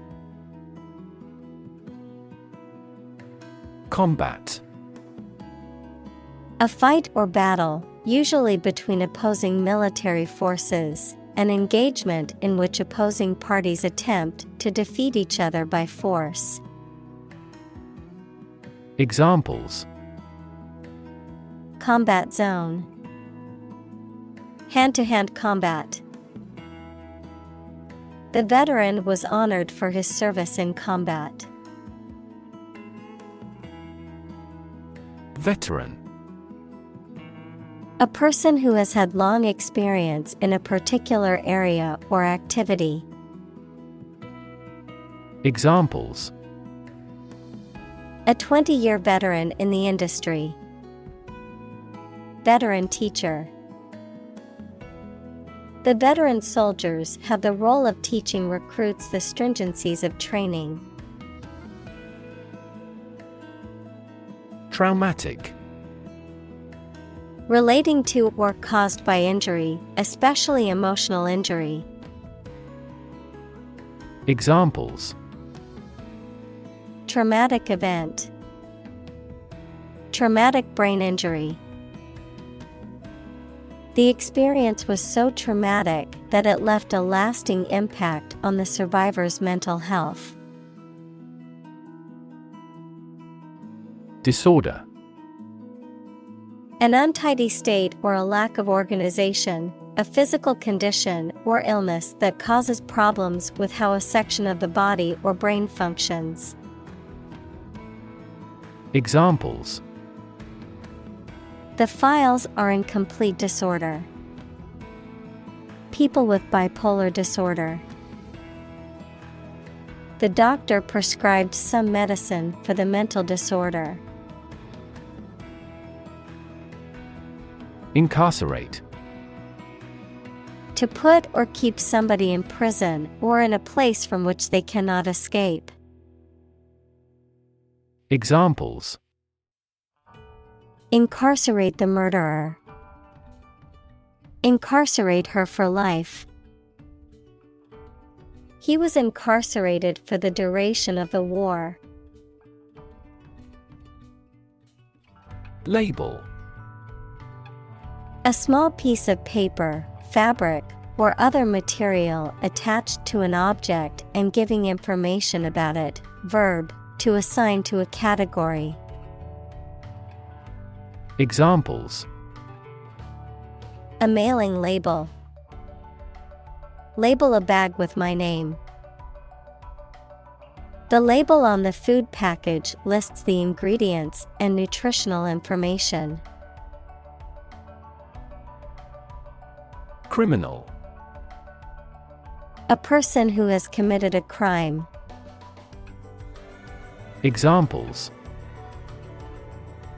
Combat. A fight or battle, usually between opposing military forces, an engagement in which opposing parties attempt to defeat each other by force. Examples: Combat zone. Hand-to-hand combat. The veteran was honored for his service in combat. Veteran. A person who has had long experience in a particular area or activity. Examples: A 20-year veteran in the industry. Veteran teacher. The veteran soldiers have the role of teaching recruits the stringencies of training. Traumatic. Relating to or caused by injury, especially emotional injury. Examples: Traumatic event. Traumatic brain injury. The experience was so traumatic that it left a lasting impact on the survivor's mental health. Disorder. An untidy state or a lack of organization, a physical condition or illness that causes problems with how a section of the body or brain functions. Examples: The files are in complete disorder. People with bipolar disorder. The doctor prescribed some medicine for the mental disorder. Incarcerate. To put or keep somebody in prison or in a place from which they cannot escape. Examples: Incarcerate the murderer. Incarcerate her for life. He was incarcerated for the duration of the war. Label. A small piece of paper, fabric, or other material attached to an object and giving information about it. Verb, to assign to a category. Examples: A mailing label. Label a bag with my name. The label on the food package lists the ingredients and nutritional information. Criminal. A person who has committed a crime. Examples: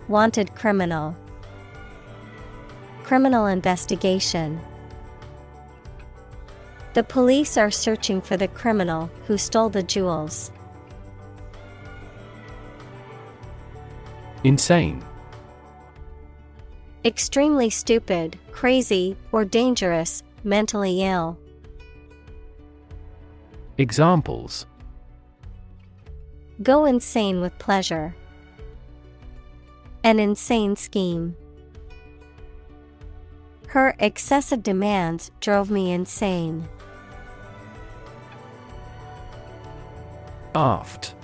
Wanted criminal. Criminal investigation. The police are searching for the criminal who stole the jewels. Insane. Extremely stupid, crazy, or dangerous, mentally ill. Examples: Go insane with pleasure. An insane scheme. Her excessive demands drove me insane. Aft.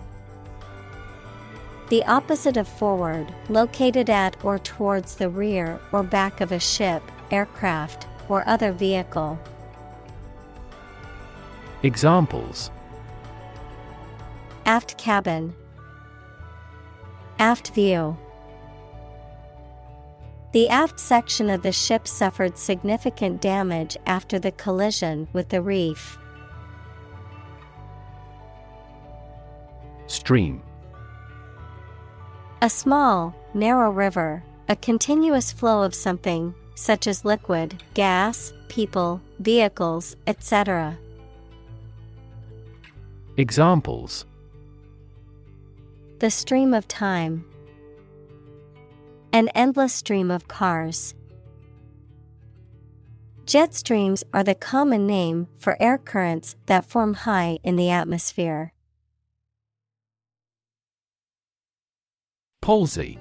The opposite of forward, located at or towards the rear or back of a ship, aircraft, or other vehicle. Examples: Aft cabin. Aft view. The aft section of the ship suffered significant damage after the collision with the reef. Stream. A small, narrow river, a continuous flow of something, such as liquid, gas, people, vehicles, etc. Examples: The stream of time. An endless stream of cars. Jet streams are the common name for air currents that form high in the atmosphere. Palsy.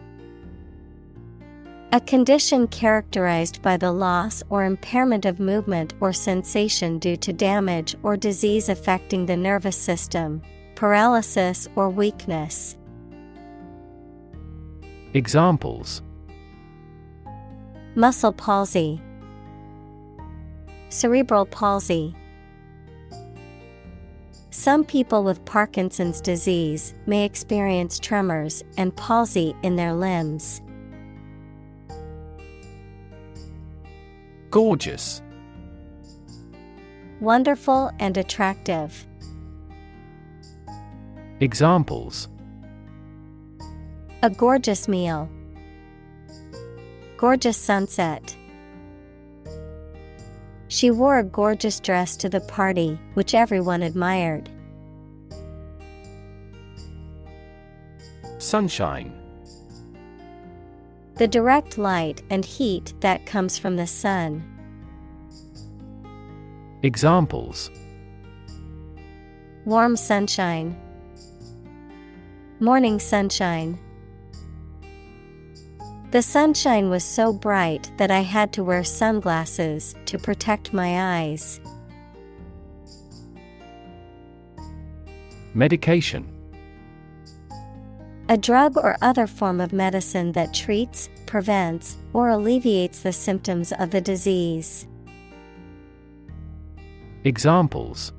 A condition characterized by the loss or impairment of movement or sensation due to damage or disease affecting the nervous system, paralysis or weakness. Examples: Muscle palsy. Cerebral palsy. Some people with Parkinson's disease may experience tremors and palsy in their limbs. Gorgeous. Wonderful and attractive. Examples: A gorgeous meal. Gorgeous sunset. She wore a gorgeous dress to the party, which everyone admired. Sunshine. The direct light and heat that comes from the sun. Examples: Warm sunshine. Morning sunshine. The sunshine was so bright that I had to wear sunglasses to protect my eyes. Medication. A drug or other form of medicine that treats, prevents, or alleviates the symptoms of the disease. Examples: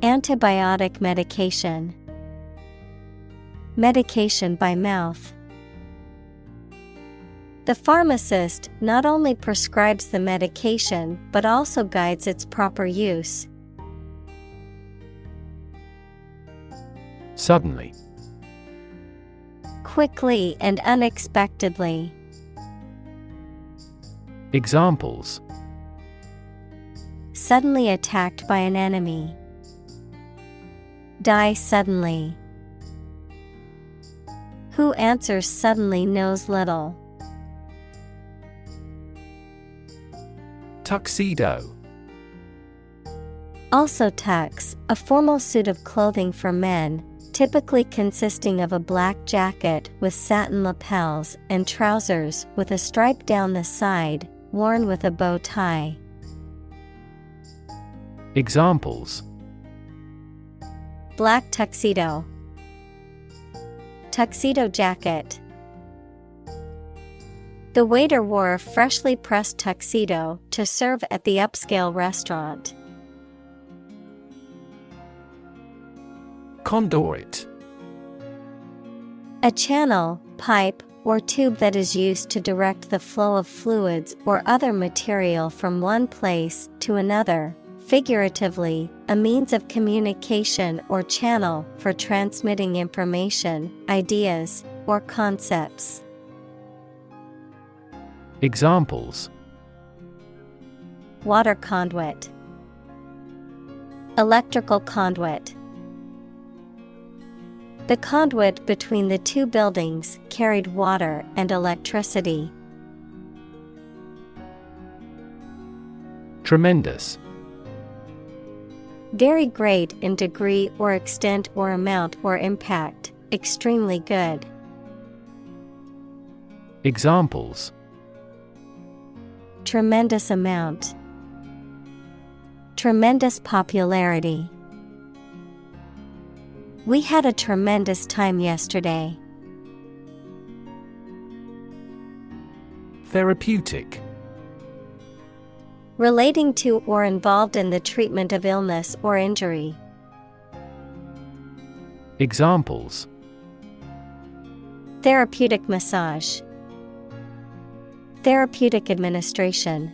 Antibiotic medication. Medication by mouth. The pharmacist not only prescribes the medication but also guides its proper use. Suddenly. Quickly and unexpectedly. Examples: Suddenly attacked by an enemy. Die suddenly. Who answers suddenly knows little. Tuxedo. Also tux, a formal suit of clothing for men, typically consisting of a black jacket with satin lapels and trousers with a stripe down the side, worn with a bow tie. Examples: Black tuxedo. tuxedo jacket. The waiter wore a freshly pressed tuxedo to serve at the upscale restaurant. Conduit. A channel, pipe, or tube that is used to direct the flow of fluids or other material from one place to another. Figuratively, a means of communication or channel for transmitting information, ideas, or concepts. Examples: Water conduit, electrical conduit. The conduit between the two buildings carried water and electricity. Tremendous. Very great in degree or extent or amount or impact, extremely good. Examples: Tremendous amount, tremendous popularity. We had a tremendous time yesterday. Therapeutic. Relating to or involved in the treatment of illness or injury. Examples: Therapeutic massage, therapeutic administration.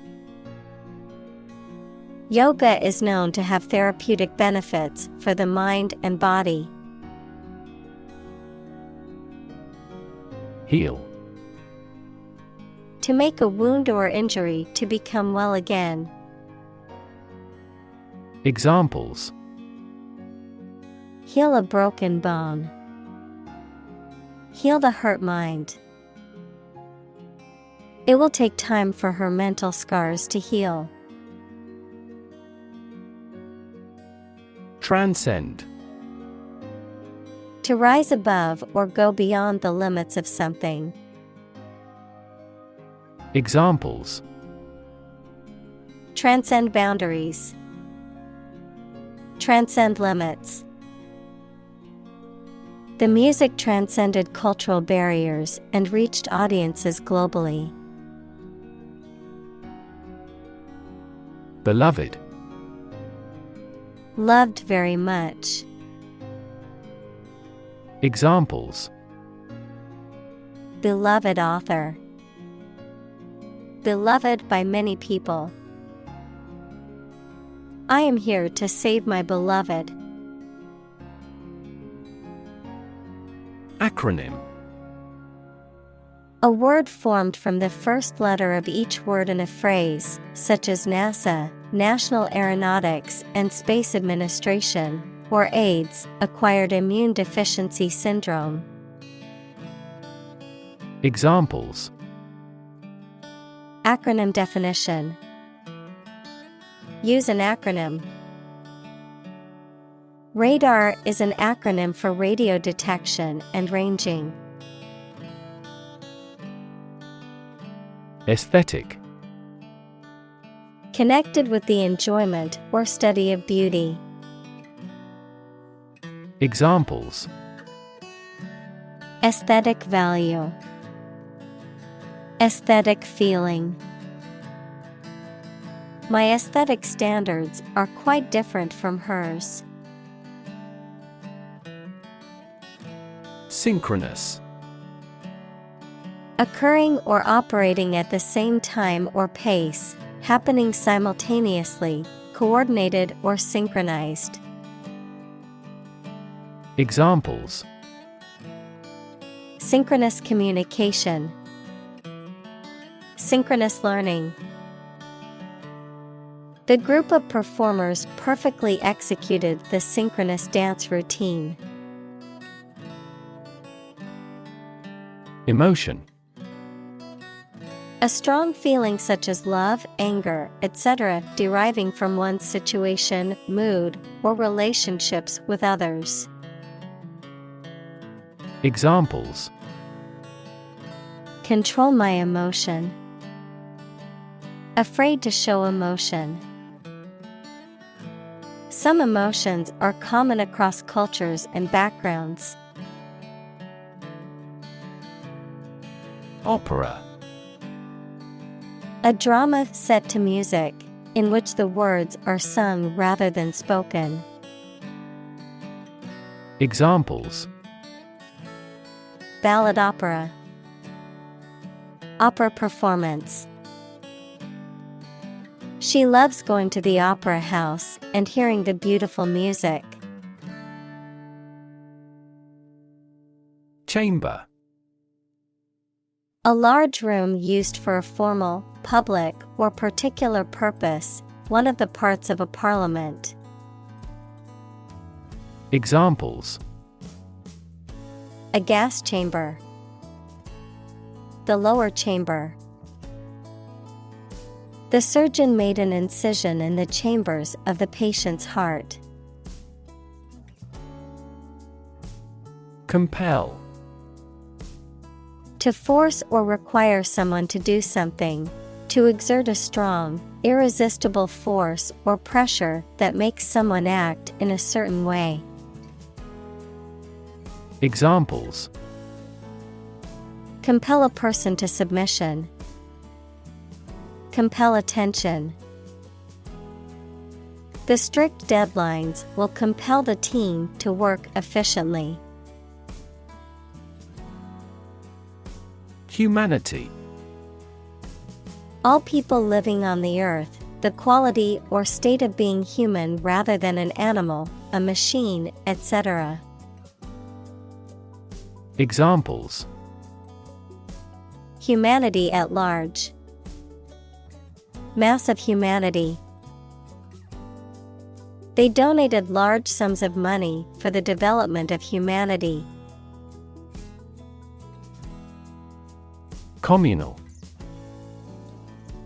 Yoga is known to have therapeutic benefits for the mind and body. Heal. To make a wound or injury to become well again. Examples: Heal a broken bone. Heal the hurt mind. It will take time for her mental scars to heal. Transcend. To rise above or go beyond the limits of something. Examples: Transcend boundaries. Transcend limits. The music transcended cultural barriers and reached audiences globally. Beloved. Loved very much. Examples: Beloved author. Beloved by many people. I am here to save my beloved. Acronym. A word formed from the first letter of each word in a phrase, such as NASA, National Aeronautics and Space Administration, or AIDS, Acquired Immune Deficiency Syndrome. Examples: Acronym definition. Use an acronym. Radar is an acronym for radio detection and ranging. Aesthetic. Connected with the enjoyment or study of beauty. Examples: Aesthetic value. Aesthetic feeling. My aesthetic standards are quite different from hers. Synchronous. Occurring or operating at the same time or pace, happening simultaneously, coordinated or synchronized. Examples: Synchronous communication. Synchronous learning. The group of performers perfectly executed the synchronous dance routine. Emotion. A strong feeling such as love, anger, etc., deriving from one's situation, mood, or relationships with others. Examples: Control my emotion. Afraid to show emotion. Some emotions are common across cultures and backgrounds. Opera. A drama set to music, in which the words are sung rather than spoken. Examples: Ballad opera. Opera performance. She loves going to the opera house and hearing the beautiful music. Chamber. A large room used for a formal, public, or particular purpose, one of the parts of a parliament. Examples: A gas chamber. The lower chamber. The surgeon made an incision in the chambers of the patient's heart. Compel. To force or require someone to do something. To exert a strong, irresistible force or pressure that makes someone act in a certain way. Examples: Compel a person to submission. Compel attention. The strict deadlines will compel the team to work efficiently. Humanity. All people living on the earth, the quality or state of being human rather than an animal, a machine, etc. Examples: Humanity at large. Mass of humanity. They donated large sums of money for the development of humanity. Communal.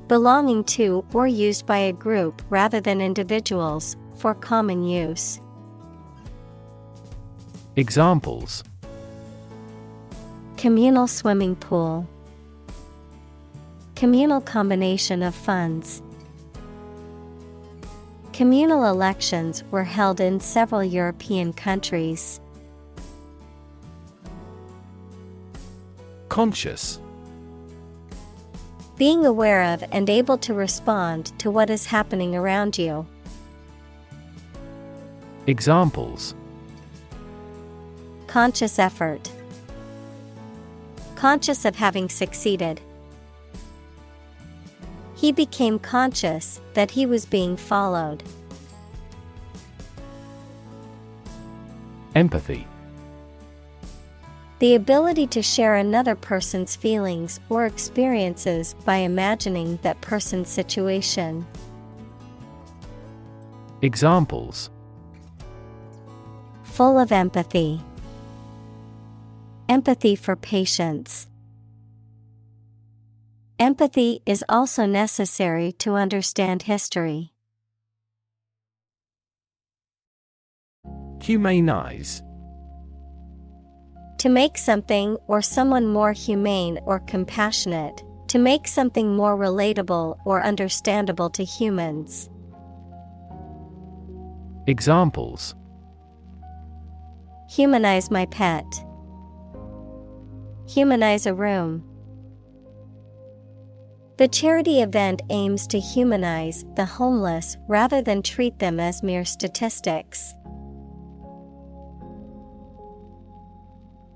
Belonging to or used by a group rather than individuals, for common use. Examples: Communal swimming pool. Communal combination of funds. Communal elections were held in several European countries. Conscious. Being aware of and able to respond to what is happening around you. Examples: Conscious effort. Conscious of having succeeded. He became conscious that he was being followed. Empathy. The ability to share another person's feelings or experiences by imagining that person's situation. Examples: Full of empathy. Empathy for patients. Empathy is also necessary to understand history. Humanize. To make something or someone more humane or compassionate, to make something more relatable or understandable to humans. Examples: Humanize my pet. Humanize a room. The charity event aims to humanize the homeless rather than treat them as mere statistics.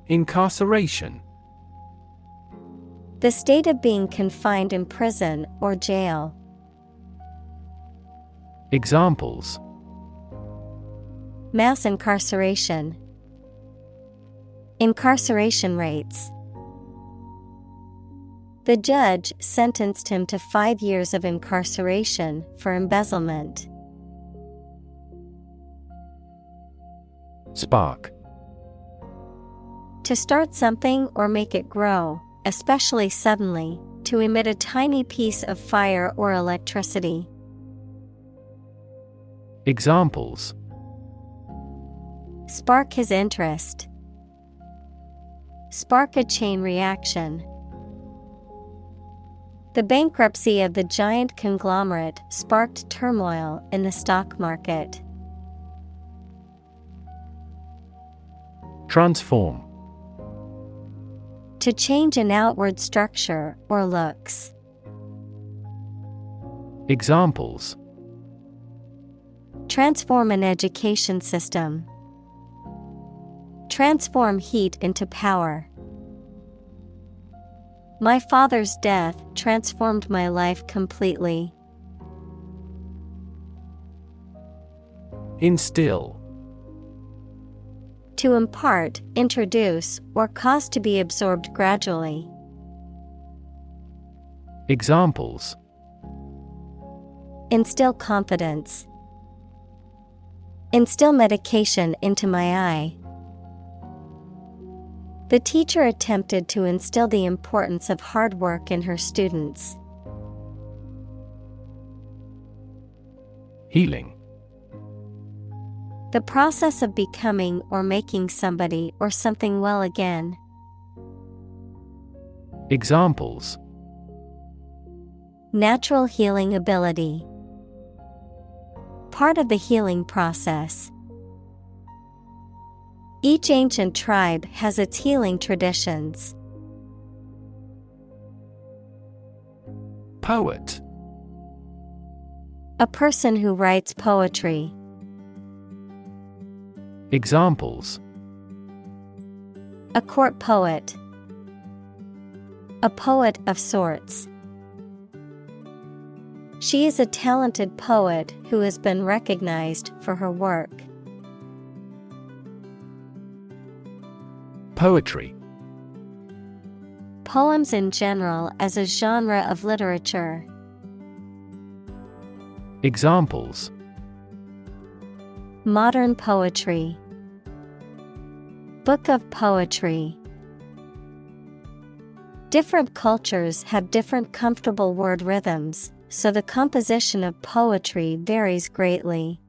Incarceration. The state of being confined in prison or jail. Examples: Mass incarceration. Incarceration rates. The judge sentenced him to 5 years of incarceration for embezzlement. Spark. To start something or make it grow, especially suddenly, to emit a tiny piece of fire or electricity. Examples: Spark his interest. Spark a chain reaction. The bankruptcy of the giant conglomerate sparked turmoil in the stock market. To To change an outward structure or looks. Examples: Transform an education system. Transform heat into power. My father's death transformed my life completely. Instill. To impart, introduce, or cause to be absorbed gradually. Examples: Instill confidence. Instill medication into my eye. The teacher attempted to instill the importance of hard work in her students. Healing. The process of becoming or making somebody or something well again. Examples: Natural healing ability. Part of the healing process. Each ancient tribe has its healing traditions. Poet. A person who writes poetry. Examples: A court poet. A poet of sorts. She is a talented poet who has been recognized for her work. Poetry. Poems in general as a genre of literature. Examples: Modern poetry. Book of poetry. Different cultures have different comfortable word rhythms, so the composition of poetry varies greatly.